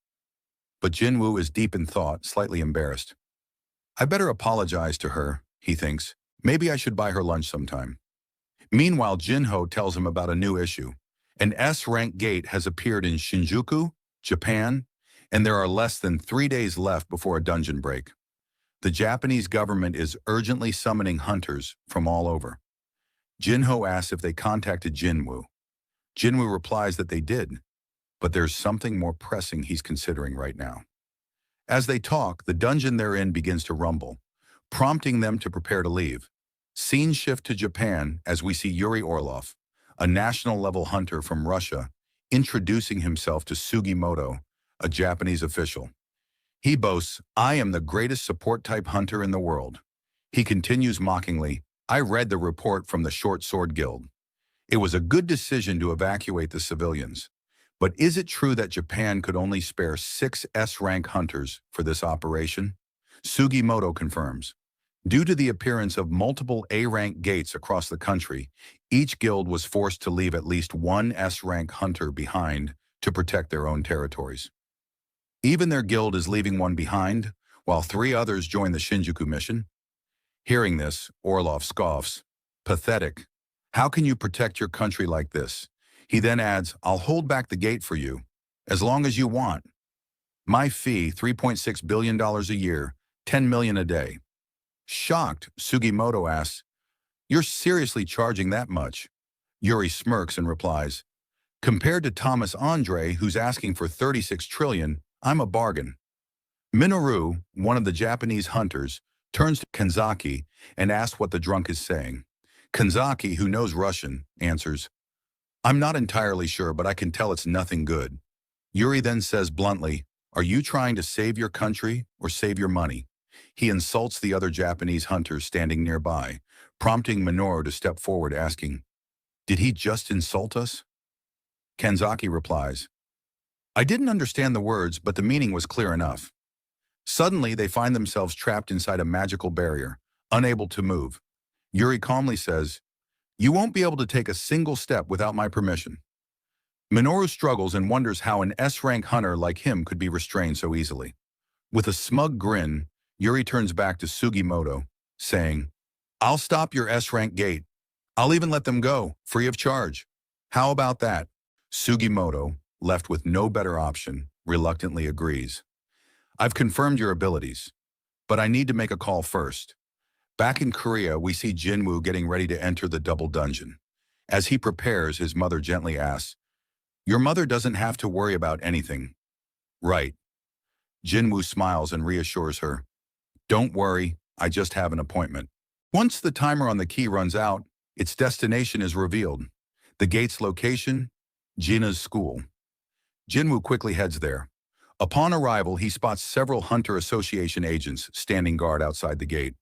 But Jinwoo is deep in thought, slightly embarrassed. I better apologize to her, he thinks. Maybe I should buy her lunch sometime. Meanwhile, Jinho tells him about a new issue. An S-rank gate has appeared in Shinjuku, Japan, and there are less than 3 days left before a dungeon break. The Japanese government is urgently summoning hunters from all over. Jinho asks if they contacted Jinwoo. Jinwoo replies that they did, but there's something more pressing he's considering right now. As they talk, the dungeon they're in begins to rumble, prompting them to prepare to leave. Scene shift to Japan as we see Yuri Orlov, a national-level hunter from Russia, introducing himself to Sugimoto, a Japanese official. He boasts, "I am the greatest support-type hunter in the world." He continues mockingly, "I read the report from the Short Sword Guild. It was a good decision to evacuate the civilians. But is it true that Japan could only spare 6 S-rank hunters for this operation?" Sugimoto confirms. Due to the appearance of multiple A-rank gates across the country, each guild was forced to leave at least one S-rank hunter behind to protect their own territories. Even their guild is leaving one behind, while 3 others join the Shinjuku mission. Hearing this, Orlov scoffs. "Pathetic. How can you protect your country like this?" He then adds, "I'll hold back the gate for you, as long as you want. My fee, $3.6 billion a year, $10 million a day." Shocked, Sugimoto asks, "You're seriously charging that much?" Yuri smirks and replies, "Compared to Thomas Andre, who's asking for 36 trillion, I'm a bargain." Minoru, one of the Japanese hunters, turns to Kanzaki and asks what the drunk is saying. Kanzaki, who knows Russian, answers, "I'm not entirely sure, but I can tell it's nothing good." Yuri then says bluntly, "Are you trying to save your country or save your money?" He insults the other Japanese hunters standing nearby, prompting Minoru to step forward asking, "Did he just insult us?" Kanzaki replies, "I didn't understand the words, but the meaning was clear enough." Suddenly, they find themselves trapped inside a magical barrier, unable to move. Yuri calmly says, "You won't be able to take a single step without my permission." Minoru struggles and wonders how an S-rank hunter like him could be restrained so easily. With a smug grin, Yuri turns back to Sugimoto, saying, "I'll stop your S-rank gate. I'll even let them go, free of charge. How about that?" Sugimoto, left with no better option, reluctantly agrees. "I've confirmed your abilities, but I need to make a call first." Back in Korea, we see Jinwoo getting ready to enter the double dungeon. As he prepares, his mother gently asks, "Your mother doesn't have to worry about anything, right?" Jinwoo smiles and reassures her, "Don't worry, I just have an appointment." Once the timer on the key runs out, its destination is revealed. The gate's location? Gina's school. Jinwoo quickly heads there. Upon arrival, he spots several Hunter Association agents standing guard outside the gate.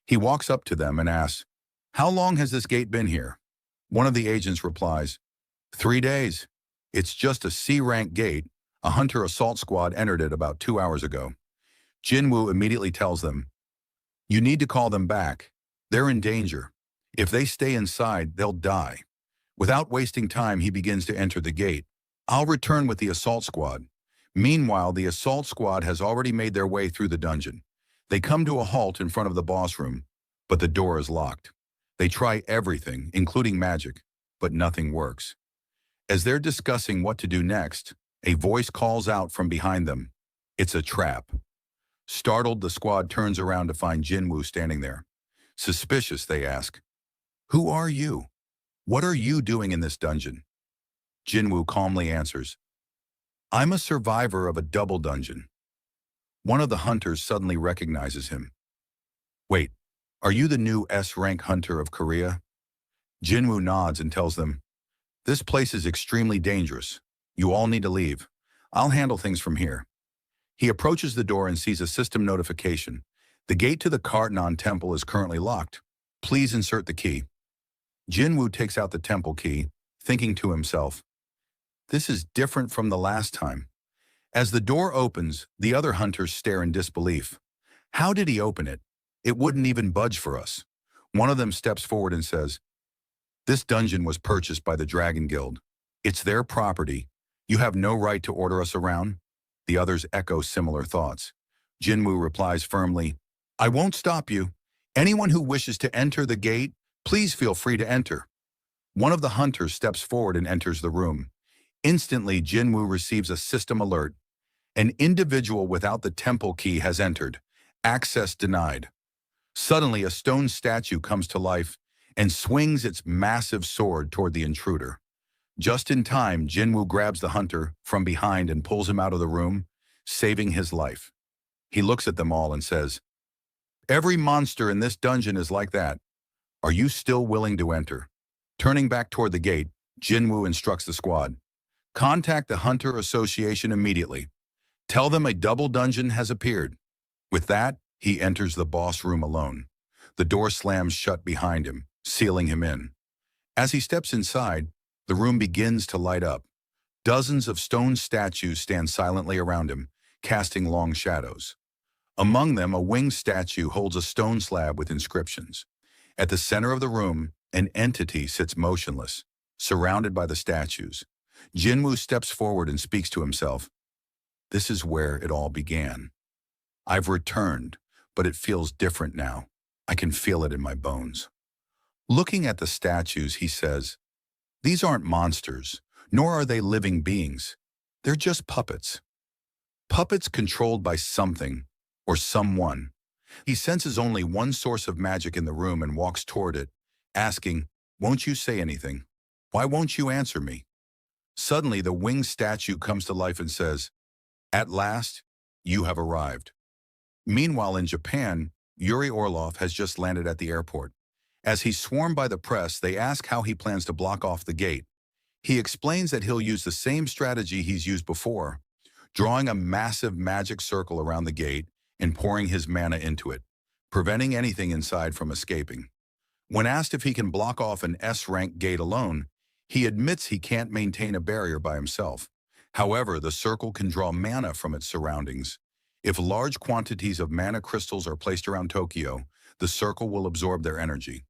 He walks up to them and asks, "How long has this gate been here?" One of the agents replies, 3 days. It's just a C-rank gate. A Hunter assault squad entered it about 2 hours ago." Jinwoo immediately tells them, "You need to call them back. They're in danger. If they stay inside, they'll die." Without wasting time, he begins to enter the gate. "I'll return with the assault squad." Meanwhile, the assault squad has already made their way through the dungeon. They come to a halt in front of the boss room, but the door is locked. They try everything, including magic, but nothing works. As they're discussing what to do next, a voice calls out from behind them, "It's a trap." Startled, the squad turns around to find Jinwoo standing there. Suspicious, they ask, "Who are you? What are you doing in this dungeon?" Jinwoo calmly answers, "I'm a survivor of a double dungeon." One of the hunters suddenly recognizes him. "Wait, are you the new S-rank hunter of Korea?" Jinwoo nods and tells them, "This place is extremely dangerous. You all need to leave. I'll handle things from here." He approaches the door and sees a system notification. The gate to the Kartanon temple is currently locked. Please insert the key. Jinwoo takes out the temple key, thinking to himself, "This is different from the last time." As the door opens, the other hunters stare in disbelief. "How did he open it? It wouldn't even budge for us." One of them steps forward and says, "This dungeon was purchased by the Dragon Guild. It's their property. You have no right to order us around." The others echo similar thoughts. Jinwoo replies firmly, "I won't stop you. Anyone who wishes to enter the gate, please feel free to enter." One of the hunters steps forward and enters the room. Instantly, Jinwoo receives a system alert. An individual without the temple key has entered. Access denied. Suddenly, a stone statue comes to life and swings its massive sword toward the intruder. Just in time, Jinwoo grabs the hunter from behind and pulls him out of the room, saving his life. He looks at them all and says, "Every monster in this dungeon is like that. Are you still willing to enter? Turning back toward the gate, Jinwoo instructs the squad. Contact the Hunter Association immediately. Tell them a double dungeon has appeared. With that, he enters the boss room alone. The door slams shut behind him, sealing him in. As he steps inside, the room begins to light up. Dozens of stone statues stand silently around him, casting long shadows. Among them, a winged statue holds a stone slab with inscriptions. At the center of the room, an entity sits motionless, surrounded by the statues. Jinwoo steps forward and speaks to himself. This is where it all began. I've returned, but it feels different now. I can feel it in my bones. Looking at the statues, he says, these aren't monsters, nor are they living beings. They're just puppets. Puppets controlled by something or someone. He senses only one source of magic in the room and walks toward it, asking, won't you say anything? Why won't you answer me? Suddenly, the winged statue comes to life and says, at last, you have arrived. Meanwhile, in Japan, Yuri Orlov has just landed at the airport. As he's swarmed by the press, they ask how he plans to block off the gate. He explains that he'll use the same strategy he's used before, drawing a massive magic circle around the gate and pouring his mana into it, preventing anything inside from escaping. When asked if he can block off an S-rank gate alone, he admits he can't maintain a barrier by himself. However, the circle can draw mana from its surroundings. If large quantities of mana crystals are placed around Tokyo, the circle will absorb their energy.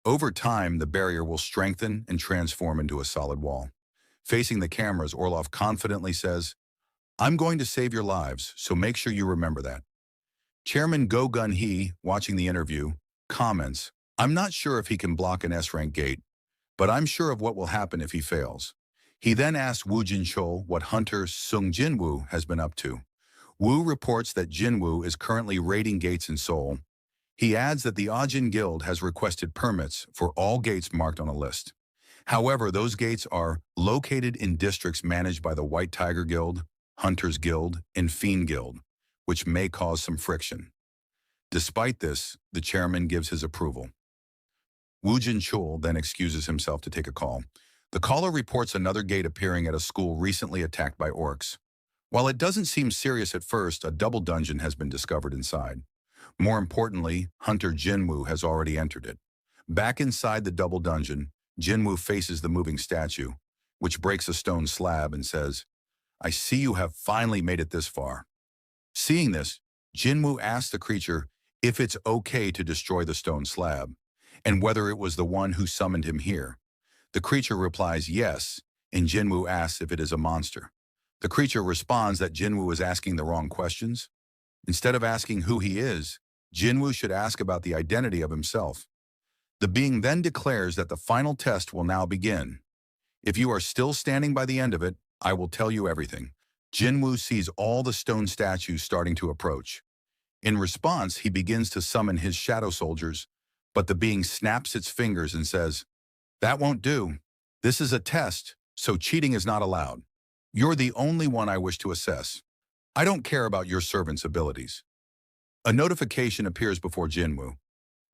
Over time, the barrier will strengthen and transform into a solid wall. Facing the cameras, Orlov confidently says, I'm going to save your lives, so make sure you remember that. Chairman Go Gun-hee, watching the interview, comments, I'm not sure if he can block an S-rank gate, but I'm sure of what will happen if he fails. He then asks Woo Jin-chul what Hunter Sung Jinwoo has been up to. Woo reports that Jinwoo is currently raiding gates in Seoul. He adds that the Ajin Guild has requested permits for all gates marked on a list. However, those gates are located in districts managed by the White Tiger Guild, Hunters Guild, and Fiend Guild, which may cause some friction. Despite this, the chairman gives his approval. Woo Jin-chul then excuses himself to take a call. The caller reports another gate appearing at a school recently attacked by orcs. While it doesn't seem serious at first, a double dungeon has been discovered inside. More importantly, Hunter Jinwoo has already entered it. Back inside the double dungeon, Jinwoo faces the moving statue, which breaks a stone slab and says, I see you have finally made it this far. Seeing this, Jinwoo asks the creature if it's okay to destroy the stone slab, and whether it was the one who summoned him here. The creature replies yes, and Jinwoo asks if it is a monster. The creature responds that Jinwoo is asking the wrong questions. Instead of asking who he is, Jinwoo should ask about the identity of himself. The being then declares that the final test will now begin. If you are still standing by the end of it, I will tell you everything. Jinwoo sees all the stone statues starting to approach. In response, he begins to summon his shadow soldiers, but the being snaps its fingers and says, that won't do. This is a test, so cheating is not allowed. You're the only one I wish to assess. I don't care about your servant's abilities. A notification appears before Jinwoo.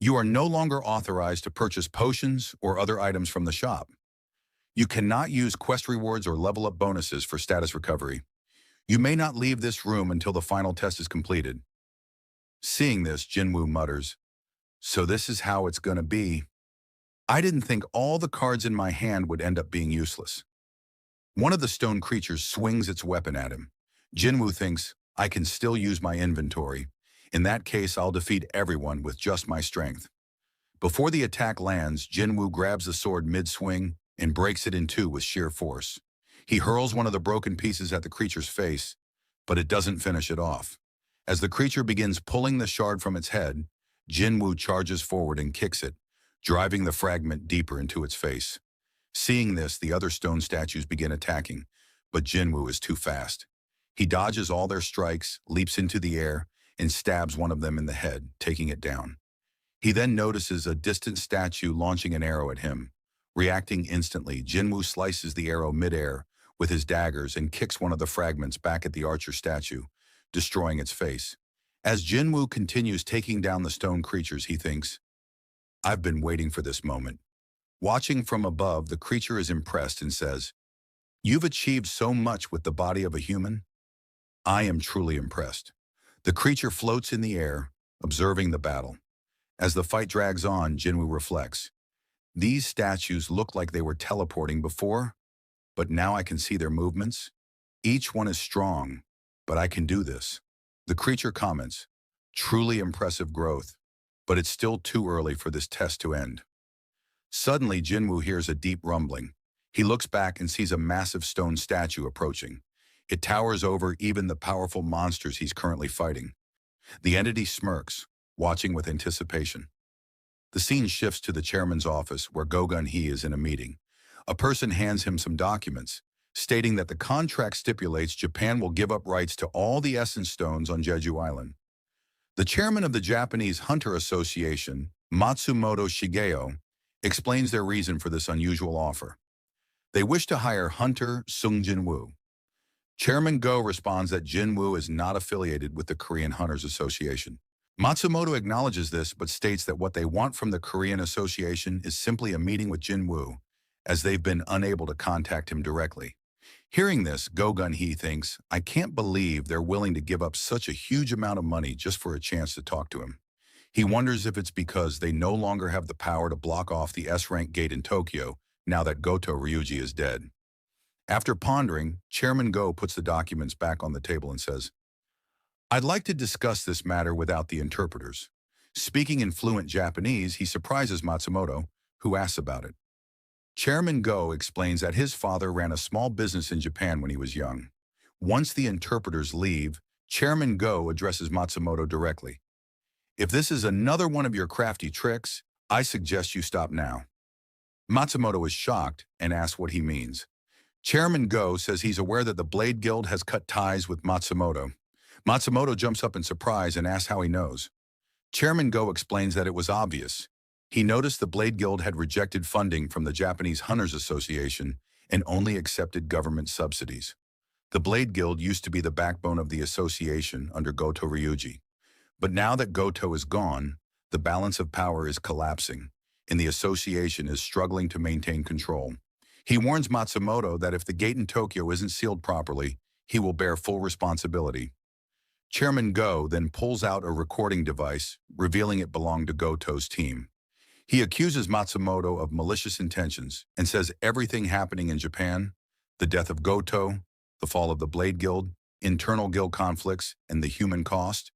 You are no longer authorized to purchase potions or other items from the shop. You cannot use quest rewards or level up bonuses for status recovery. You may not leave this room until the final test is completed. Seeing this, Jinwoo mutters, so this is how it's gonna be. I didn't think all the cards in my hand would end up being useless. One of the stone creatures swings its weapon at him. Jinwoo thinks, I can still use my inventory. In that case, I'll defeat everyone with just my strength. Before the attack lands, Jinwoo grabs the sword mid-swing and breaks it in two with sheer force. He hurls one of the broken pieces at the creature's face, but it doesn't finish it off. As the creature begins pulling the shard from its head, Jinwoo charges forward and kicks it, driving the fragment deeper into its face. Seeing this, the other stone statues begin attacking, but Jinwoo is too fast. He dodges all their strikes, leaps into the air, and stabs one of them in the head, taking it down. He then notices a distant statue launching an arrow at him. Reacting instantly, Jinwoo slices the arrow mid-air with his daggers and kicks one of the fragments back at the archer statue, destroying its face. As Jinwoo continues taking down the stone creatures, he thinks, I've been waiting for this moment. Watching from above, the creature is impressed and says, "You've achieved so much with the body of a human. I am truly impressed." The creature floats in the air, observing the battle. As the fight drags on, Jinwoo reflects. These statues look like they were teleporting before, but now I can see their movements. Each one is strong, but I can do this. The creature comments, truly impressive growth, but it's still too early for this test to end. Suddenly, Jinwoo hears a deep rumbling. He looks back and sees a massive stone statue approaching. It towers over even the powerful monsters he's currently fighting. The entity smirks, watching with anticipation. The scene shifts to the chairman's office where Go Gun-hee is in a meeting. A person hands him some documents, stating that the contract stipulates Japan will give up rights to all the essence stones on Jeju Island. The chairman of the Japanese Hunter Association, Matsumoto Shigeo, explains their reason for this unusual offer. They wish to hire Hunter Sung Jinwoo. Chairman Go responds that Jinwoo is not affiliated with the Korean Hunters Association. Matsumoto acknowledges this but states that what they want from the Korean Association is simply a meeting with Jinwoo, as they've been unable to contact him directly. Hearing this, Go Gun-hee thinks, I can't believe they're willing to give up such a huge amount of money just for a chance to talk to him. He wonders if it's because they no longer have the power to block off the S-rank gate in Tokyo now that Goto Ryuji is dead. After pondering, Chairman Go puts the documents back on the table and says, I'd like to discuss this matter without the interpreters. Speaking in fluent Japanese, he surprises Matsumoto, who asks about it. Chairman Go explains that his father ran a small business in Japan when he was young. Once the interpreters leave, Chairman Go addresses Matsumoto directly. If this is another one of your crafty tricks, I suggest you stop now. Matsumoto is shocked and asks what he means. Chairman Go says he's aware that the Blade Guild has cut ties with Matsumoto. Matsumoto jumps up in surprise and asks how he knows. Chairman Go explains that it was obvious. He noticed the Blade Guild had rejected funding from the Japanese Hunters Association and only accepted government subsidies. The Blade Guild used to be the backbone of the association under Goto Ryuji. But now that Goto is gone, the balance of power is collapsing, and the association is struggling to maintain control. He warns Matsumoto that if the gate in Tokyo isn't sealed properly, he will bear full responsibility. Chairman Go then pulls out a recording device, revealing it belonged to Goto's team. He accuses Matsumoto of malicious intentions and says everything happening in Japan, the death of Goto, the fall of the Blade Guild, internal guild conflicts, and the human cost,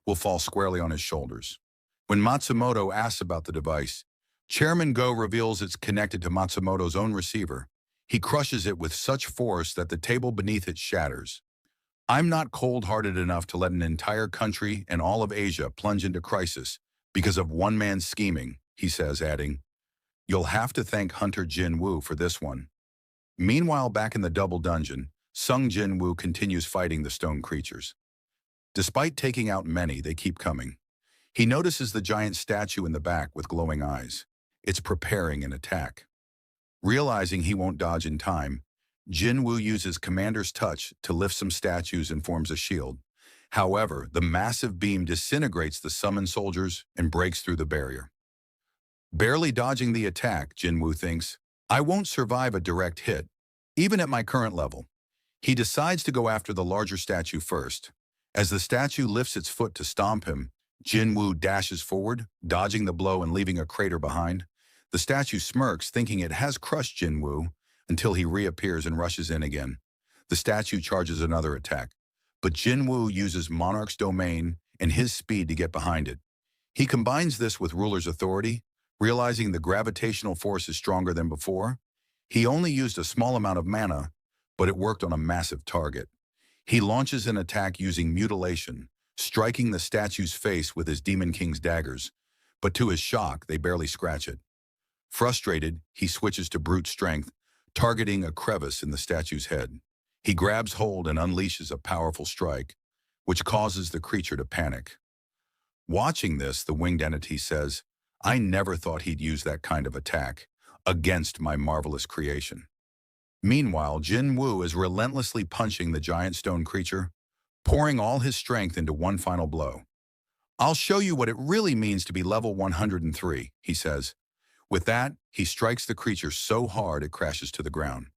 will fall squarely on his shoulders. When Matsumoto asks about the device, Chairman Go reveals it's connected to Matsumoto's own receiver. He crushes it with such force that the table beneath it shatters. I'm not cold-hearted enough to let an entire country and all of Asia plunge into crisis because of one man's scheming, he says, adding, You'll have to thank Hunter Jinwoo for this one. Meanwhile, back in the double dungeon, Sung Jinwoo continues fighting the stone creatures. Despite taking out many, they keep coming. He notices the giant statue in the back with glowing eyes. It's preparing an attack. Realizing he won't dodge in time, Jinwoo uses Commander's Touch to lift some statues and forms a shield. However, the massive beam disintegrates the summoned soldiers and breaks through the barrier. Barely dodging the attack, Jinwoo thinks, I won't survive a direct hit, even at my current level. He decides to go after the larger statue first. As the statue lifts its foot to stomp him, Jinwoo dashes forward, dodging the blow and leaving a crater behind. The statue smirks, thinking it has crushed Jinwoo, until he reappears and rushes in again. The statue charges another attack, but Jinwoo uses Monarch's domain and his speed to get behind it. He combines this with Ruler's authority, realizing the gravitational force is stronger than before. He only used a small amount of mana, but it worked on a massive target. He launches an attack using mutilation, striking the statue's face with his Demon King's daggers, but to his shock, they barely scratch it. Frustrated, he switches to brute strength, targeting a crevice in the statue's head. He grabs hold and unleashes a powerful strike, which causes the creature to panic. Watching this, the winged entity says, I never thought he'd use that kind of attack against my marvelous creation. Meanwhile, Jinwoo is relentlessly punching the giant stone creature, pouring all his strength into one final blow. I'll show you what it really means to be level 103, he says. With that, he strikes the creature so hard it crashes to the ground.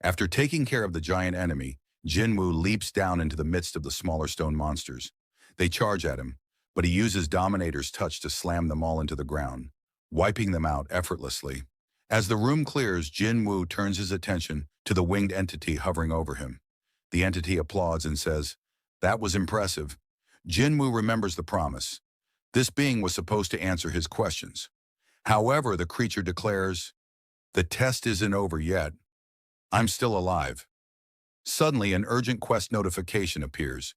After taking care of the giant enemy, Jinwoo leaps down into the midst of the smaller stone monsters. They charge at him, but he uses Dominator's touch to slam them all into the ground, wiping them out effortlessly. As the room clears, Jinwoo turns his attention to the winged entity hovering over him. The entity applauds and says, "That was impressive." Jinwoo remembers the promise. This being was supposed to answer his questions. However, the creature declares, "The test isn't over yet. I'm still alive." Suddenly, an urgent quest notification appears.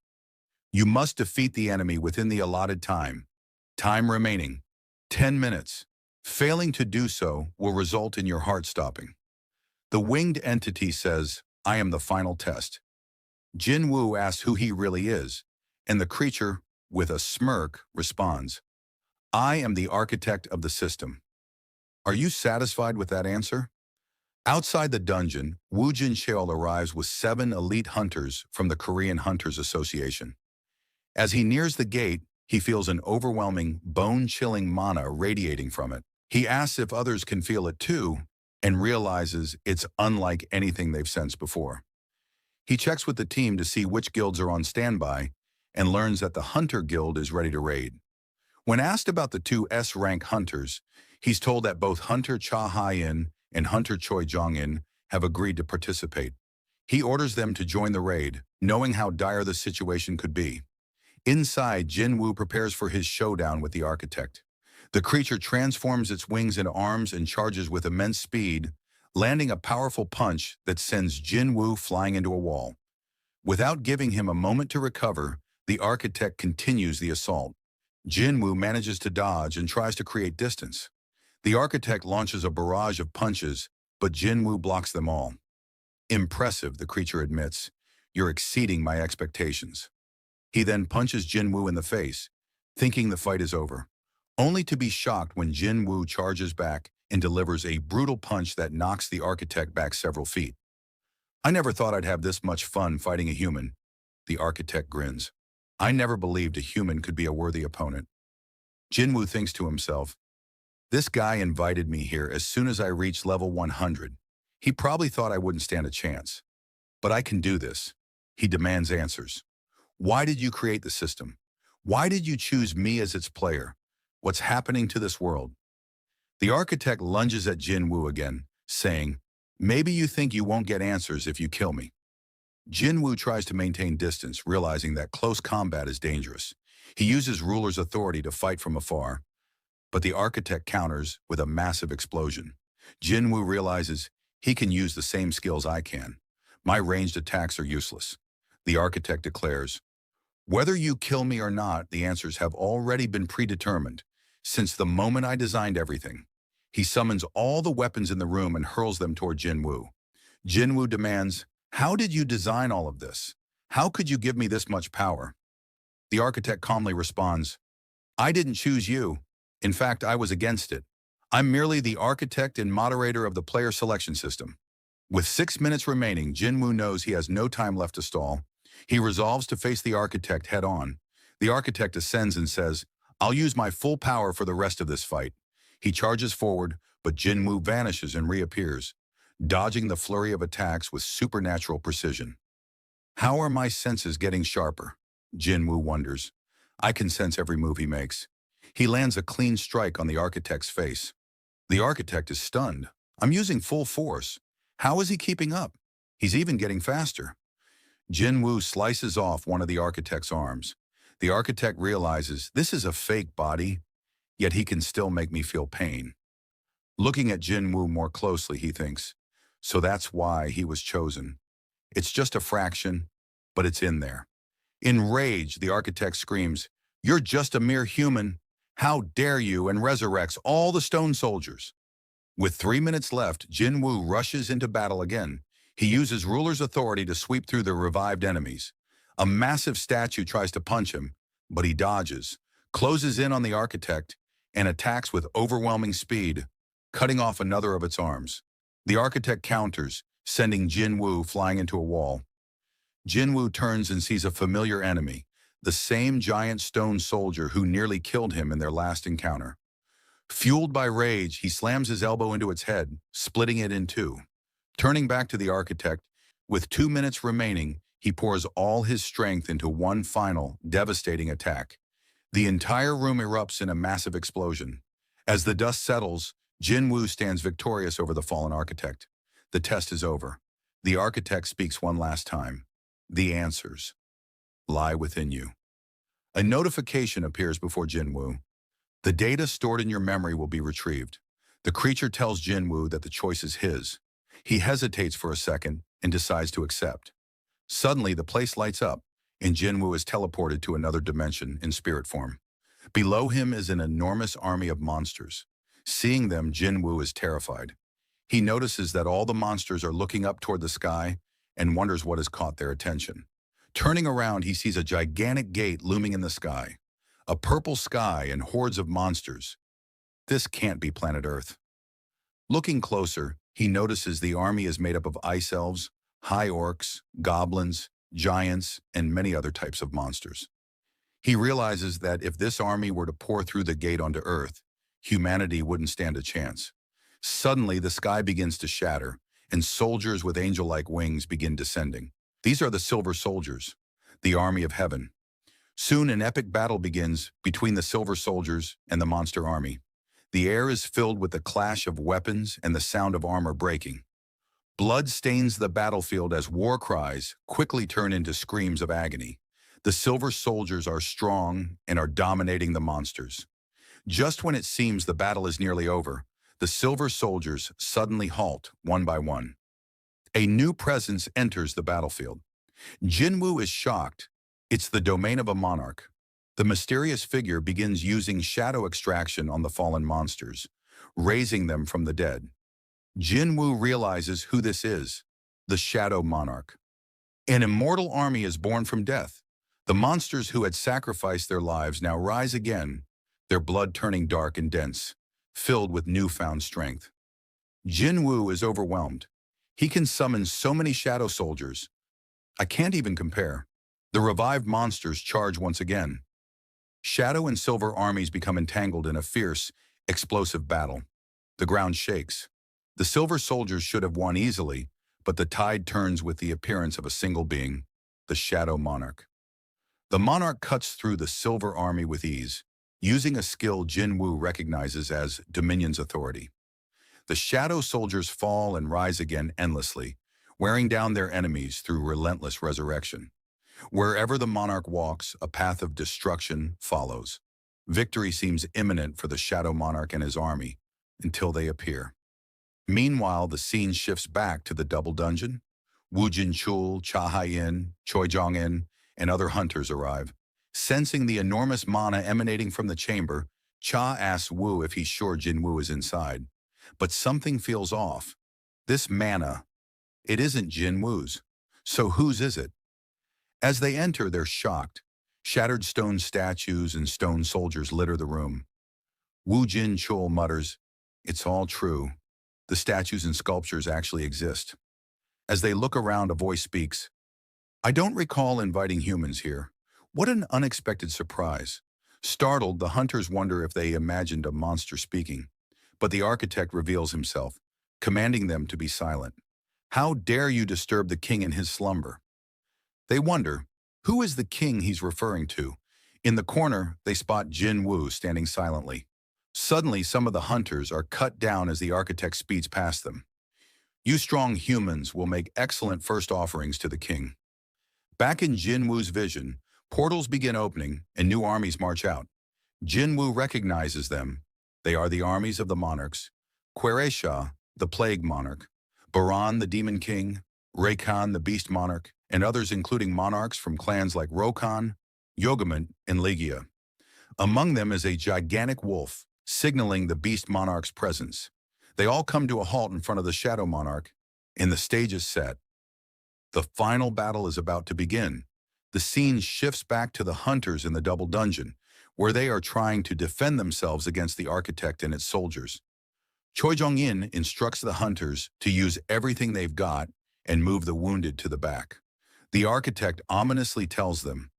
You must defeat the enemy within the allotted time. Time remaining, 10 minutes. Failing to do so will result in your heart stopping. The winged entity says, "I am the final test." Jinwoo asks who he really is, and the creature, with a smirk, responds, "I am the architect of the system." Are you satisfied with that answer? Outside the dungeon, Woo Jin Cheol arrives with 7 elite hunters from the Korean Hunters Association. As he nears the gate, he feels an overwhelming, bone-chilling mana radiating from it. He asks if others can feel it too, and realizes it's unlike anything they've sensed before. He checks with the team to see which guilds are on standby, and learns that the Hunter Guild is ready to raid. When asked about the 2 S-rank hunters, he's told that both Hunter Cha Hai-in and Hunter Choi Jong-in have agreed to participate. He orders them to join the raid, knowing how dire the situation could be. Inside, Jinwoo prepares for his showdown with the architect. The creature transforms its wings into arms and charges with immense speed, landing a powerful punch that sends Jinwoo flying into a wall. Without giving him a moment to recover, the architect continues the assault. Jinwoo manages to dodge and tries to create distance. The architect launches a barrage of punches, but Jinwoo blocks them all. "Impressive," the creature admits. "You're exceeding my expectations." He then punches Jinwoo in the face, thinking the fight is over, only to be shocked when Jinwoo charges back and delivers a brutal punch that knocks the architect back several feet. "I never thought I'd have this much fun fighting a human," the architect grins. "I never believed a human could be a worthy opponent." Jinwoo thinks to himself, "This guy invited me here as soon as I reached level 100. He probably thought I wouldn't stand a chance. But I can do this." He demands answers. "Why did you create the system? Why did you choose me as its player? What's happening to this world?" The architect lunges at Jinwoo again, saying, "Maybe you think you won't get answers if you kill me." Jinwoo tries to maintain distance, realizing that close combat is dangerous. He uses ruler's authority to fight from afar, but the architect counters with a massive explosion. Jinwoo realizes he can use the same skills I can. "My ranged attacks are useless." The architect declares, "Whether you kill me or not, the answers have already been predetermined, since the moment I designed everything." He summons all the weapons in the room and hurls them toward Jinwoo. Jinwoo demands, "How did you design all of this? How could you give me this much power?" The architect calmly responds, "I didn't choose you. In fact, I was against it. I'm merely the architect and moderator of the player selection system." With 6 minutes remaining, Jinwoo knows he has no time left to stall. He resolves to face the architect head-on. The architect ascends and says, "I'll use my full power for the rest of this fight." He charges forward, but Jinwoo vanishes and reappears, dodging the flurry of attacks with supernatural precision. "How are my senses getting sharper?" Jinwoo wonders. "I can sense every move he makes." He lands a clean strike on the architect's face. The architect is stunned. "I'm using full force. How is he keeping up? He's even getting faster." Jinwoo slices off one of the architect's arms. The architect realizes this is a fake body, yet he can still make me feel pain. Looking at Jinwoo more closely, he thinks, so that's why he was chosen. It's just a fraction, but it's in there. In rage, the architect screams, "You're just a mere human. How dare you?" and resurrects all the stone soldiers. With 3 minutes left, Jinwoo rushes into battle again. He uses ruler's authority to sweep through the revived enemies. A massive statue tries to punch him, but he dodges, closes in on the architect, and attacks with overwhelming speed, cutting off another of its arms. The architect counters, sending Jinwoo flying into a wall. Jinwoo turns and sees a familiar enemy, the same giant stone soldier who nearly killed him in their last encounter. Fueled by rage, he slams his elbow into its head, splitting it in two. Turning back to the architect, with 2 minutes remaining, he pours all his strength into one final, devastating attack. The entire room erupts in a massive explosion. As the dust settles, Jinwoo stands victorious over the fallen architect. The test is over. The architect speaks one last time. The answers lie within you. A notification appears before Jinwoo. The data stored in your memory will be retrieved. The creature tells Jinwoo that the choice is his. He hesitates for a second and decides to accept. Suddenly, the place lights up, and Jinwoo is teleported to another dimension in spirit form. Below him is an enormous army of monsters. Seeing them, Jinwoo is terrified. He notices that all the monsters are looking up toward the sky and wonders what has caught their attention. Turning around, he sees a gigantic gate looming in the sky. A purple sky and hordes of monsters. This can't be planet Earth. Looking closer, he notices the army is made up of ice elves, high orcs, goblins, giants, and many other types of monsters. He realizes that if this army were to pour through the gate onto Earth, humanity wouldn't stand a chance. Suddenly, the sky begins to shatter, and soldiers with angel-like wings begin descending. These are the Silver Soldiers, the army of heaven. Soon, an epic battle begins between the Silver Soldiers and the monster army. The air is filled with the clash of weapons and the sound of armor breaking. Blood stains the battlefield as war cries quickly turn into screams of agony. The Silver Soldiers are strong and are dominating the monsters. Just when it seems the battle is nearly over, the Silver Soldiers suddenly halt one by one. A new presence enters the battlefield. Jinwoo is shocked. It's the domain of a monarch. The mysterious figure begins using shadow extraction on the fallen monsters, raising them from the dead. Jinwoo realizes who this is, the Shadow Monarch. An immortal army is born from death. The monsters who had sacrificed their lives now rise again, their blood turning dark and dense, filled with newfound strength. Jinwoo is overwhelmed. He can summon so many shadow soldiers. I can't even compare. The revived monsters charge once again. Shadow and Silver armies become entangled in a fierce, explosive battle. The ground shakes. The Silver Soldiers should have won easily, but the tide turns with the appearance of a single being, the Shadow Monarch. The monarch cuts through the Silver army with ease, using a skill Jinwoo recognizes as Dominion's authority. The Shadow Soldiers fall and rise again endlessly, wearing down their enemies through relentless resurrection. Wherever the monarch walks, a path of destruction follows. Victory seems imminent for the Shadow Monarch and his army, until they appear. Meanwhile, the scene shifts back to the double dungeon. Woo Jin-chul, Cha Hai-in, Choi Jong-in, and other hunters arrive. Sensing the enormous mana emanating from the chamber, Cha asks Woo if he's sure Jinwoo is inside. But something feels off. This mana, it isn't Jinwoo's. So whose is it? As they enter, they're shocked. Shattered stone statues and stone soldiers litter the room. Woo Jin-chul mutters, "It's all true. The statues and sculptures actually exist." As they look around, a voice speaks. "I don't recall inviting humans here. What an unexpected surprise." Startled, the hunters wonder if they imagined a monster speaking. But the architect reveals himself, commanding them to be silent. "How dare you disturb the king in his slumber?" They wonder, who is the king he's referring to? In the corner, they spot Jinwoo standing silently. Suddenly, some of the hunters are cut down as the architect speeds past them. "You strong humans will make excellent first offerings to the king." Back in Jinwoo's vision, portals begin opening and new armies march out. Jinwoo recognizes them. They are the armies of the monarchs: Queresha, the plague monarch; Baran, the demon king; Rakan, the beast monarch, and others including monarchs from clans like Rokan, Yogamint, and Ligia. Among them is a gigantic wolf, signaling the beast monarch's presence. They all come to a halt in front of the Shadow Monarch, and the stage is set. The final battle is about to begin. The scene shifts back to the hunters in the double dungeon, where they are trying to defend themselves against the architect and its soldiers. Choi Jong-in instructs the hunters to use everything they've got and move the wounded to the back. The architect ominously tells them,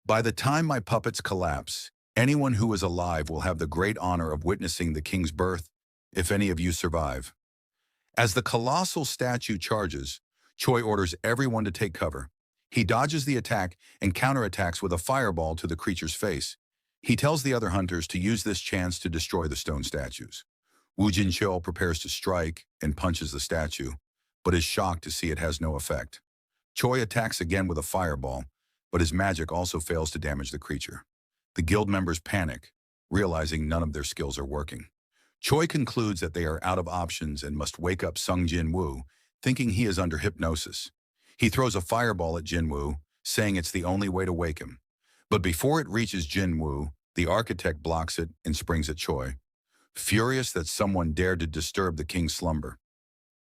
By the time my puppets collapse, anyone who is alive will have the great honor of witnessing the king's birth, if any of you survive. As the colossal statue charges, Choi orders everyone to take cover. He dodges the attack and counterattacks with a fireball to the creature's face. He tells the other hunters to use this chance to destroy the stone statues. Wu Jinqiu prepares to strike and punches the statue, but is shocked to see it has no effect. Choi attacks again with a fireball, but his magic also fails to damage the creature. The guild members panic, realizing none of their skills are working. Choi concludes that they are out of options and must wake up Sung Jin-woo, thinking he is under hypnosis. He throws a fireball at Jin-woo, saying it's the only way to wake him. But before it reaches Jin-woo, the architect blocks it and springs at Choi, furious that someone dared to disturb the king's slumber.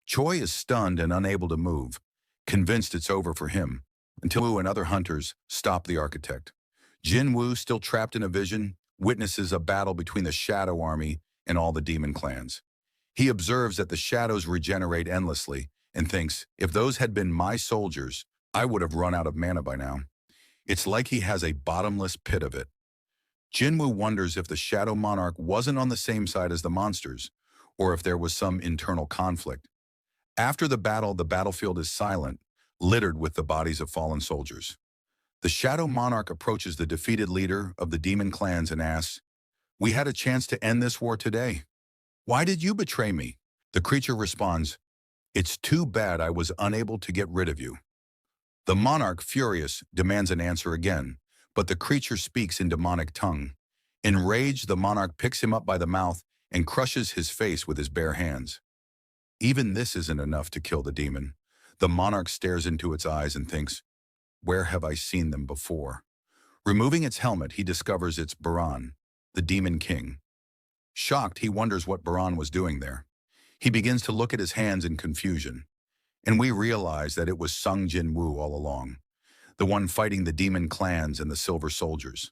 Choi is stunned and unable to move, convinced it's over for him, until Wu and other hunters stop the architect. Jin-woo, still trapped in a vision, witnesses a battle between the Shadow Army and all the demon clans. He observes that the shadows regenerate endlessly and thinks, if those had been my soldiers, I would have run out of mana by now. It's like he has a bottomless pit of it. Jinwoo wonders if the Shadow Monarch wasn't on the same side as the monsters, or if there was some internal conflict. After the battlefield is silent, littered with the bodies of fallen soldiers. The Shadow Monarch approaches the defeated leader of the demon clans and asks, "We had a chance to end this war today. Why did you betray me?" The creature responds, "It's too bad I was unable to get rid of you." The monarch, furious, demands an answer again, but the creature speaks in demonic tongue. Enraged, the monarch picks him up by the mouth and crushes his face with his bare hands. Even this isn't enough to kill the demon. The monarch stares into its eyes and thinks, "Where have I seen them before?" Removing its helmet, he discovers it's Baran, the demon king. Shocked, he wonders what Baran was doing there. He begins to look at his hands in confusion, and we realize that it was Sung Jin-woo all along, the one fighting the demon clans and the silver soldiers.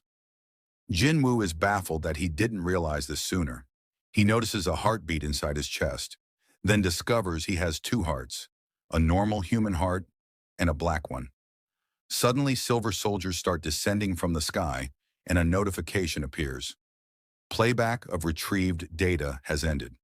Jin-woo is baffled that he didn't realize this sooner. He notices a heartbeat inside his chest, then discovers he has two hearts, a normal human heart and a black one. Suddenly, silver soldiers start descending from the sky, and a notification appears. Playback of retrieved data has ended.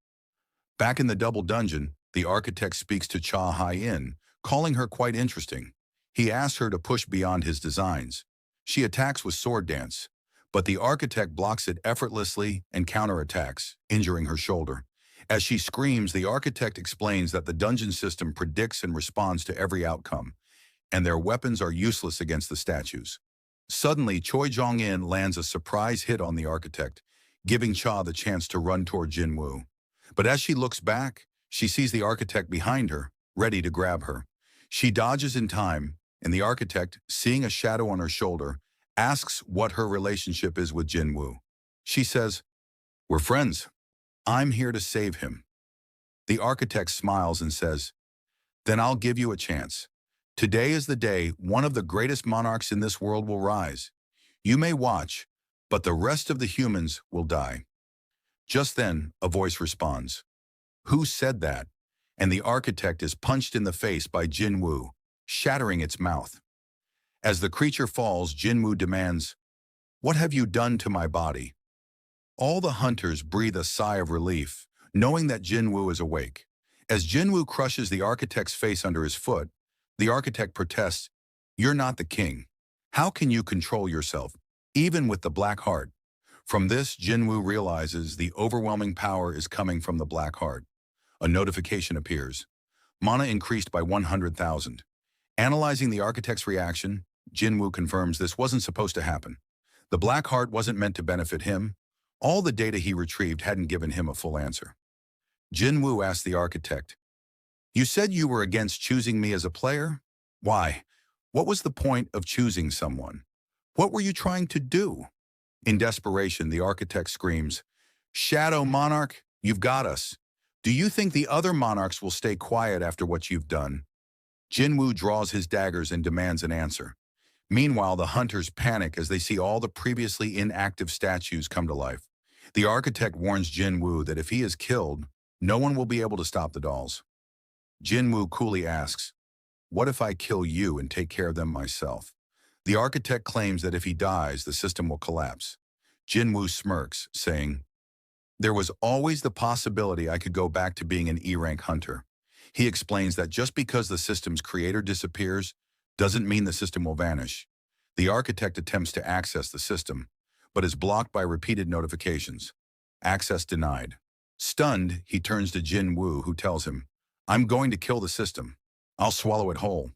Back in the double dungeon, the architect speaks to Cha Hai-in, calling her quite interesting. He asks her to push beyond his designs. She attacks with sword dance, but the architect blocks it effortlessly and counterattacks, injuring her shoulder. As she screams, the architect explains that the dungeon system predicts and responds to every outcome, and their weapons are useless against the statues. Suddenly, Choi Jong-in lands a surprise hit on the architect, giving Cha the chance to run toward Jin-woo. But as she looks back, she sees the architect behind her, ready to grab her. She dodges in time, and the architect, seeing a shadow on her shoulder, asks what her relationship is with Jin-woo. She says, "We're friends. I'm here to save him." The architect smiles and says, "Then I'll give you a chance. Today is the day one of the greatest monarchs in this world will rise. You may watch, but the rest of the humans will die." Just then, a voice responds, "Who said that?" And the architect is punched in the face by Jin-woo, shattering its mouth. As the creature falls, Jin-woo demands, "What have you done to my body?" All the hunters breathe a sigh of relief, knowing that Jin-woo is awake. As Jin-woo crushes the architect's face under his foot, the architect protests, "You're not the king. How can you control yourself, even with the black heart?" From this, Jin-woo realizes the overwhelming power is coming from the black heart. A notification appears. Mana increased by 100,000. Analyzing the architect's reaction, Jin-woo confirms this wasn't supposed to happen. The black heart wasn't meant to benefit him. All the data he retrieved hadn't given him a full answer. Jin-woo asked the architect, "You said you were against choosing me as a player? Why? What was the point of choosing someone? What were you trying to do?" In desperation, the architect screams, "Shadow Monarch, you've got us. Do you think the other monarchs will stay quiet after what you've done?" Jin-woo draws his daggers and demands an answer. Meanwhile, the hunters panic as they see all the previously inactive statues come to life. The architect warns Jin-woo that if he is killed, no one will be able to stop the dolls. Jin-woo coolly asks, "What if I kill you and take care of them myself?" The architect claims that if he dies, the system will collapse. Jinwoo smirks, saying, "There was always the possibility I could go back to being an E-rank hunter." He explains that just because the system's creator disappears doesn't mean the system will vanish. The architect attempts to access the system, but is blocked by repeated notifications. Access denied. Stunned, he turns to Jin Woo, who tells him, "I'm going to kill the system. I'll swallow it whole."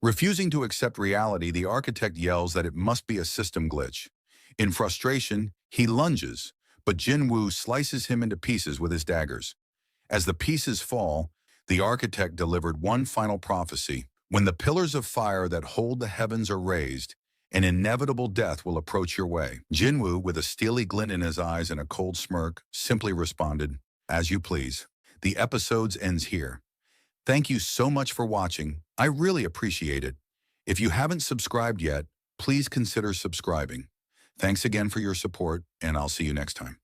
Refusing to accept reality, the architect yells that it must be a system glitch. In frustration, he lunges, but Jin Woo slices him into pieces with his daggers. As the pieces fall, the architect delivered one final prophecy. When the pillars of fire that hold the heavens are raised, an inevitable death will approach your way. Jinwoo, with a steely glint in his eyes and a cold smirk, simply responded, "As you please." The episode ends here. Thank you so much for watching. I really appreciate it. If you haven't subscribed yet, please consider subscribing. Thanks again for your support, and I'll see you next time.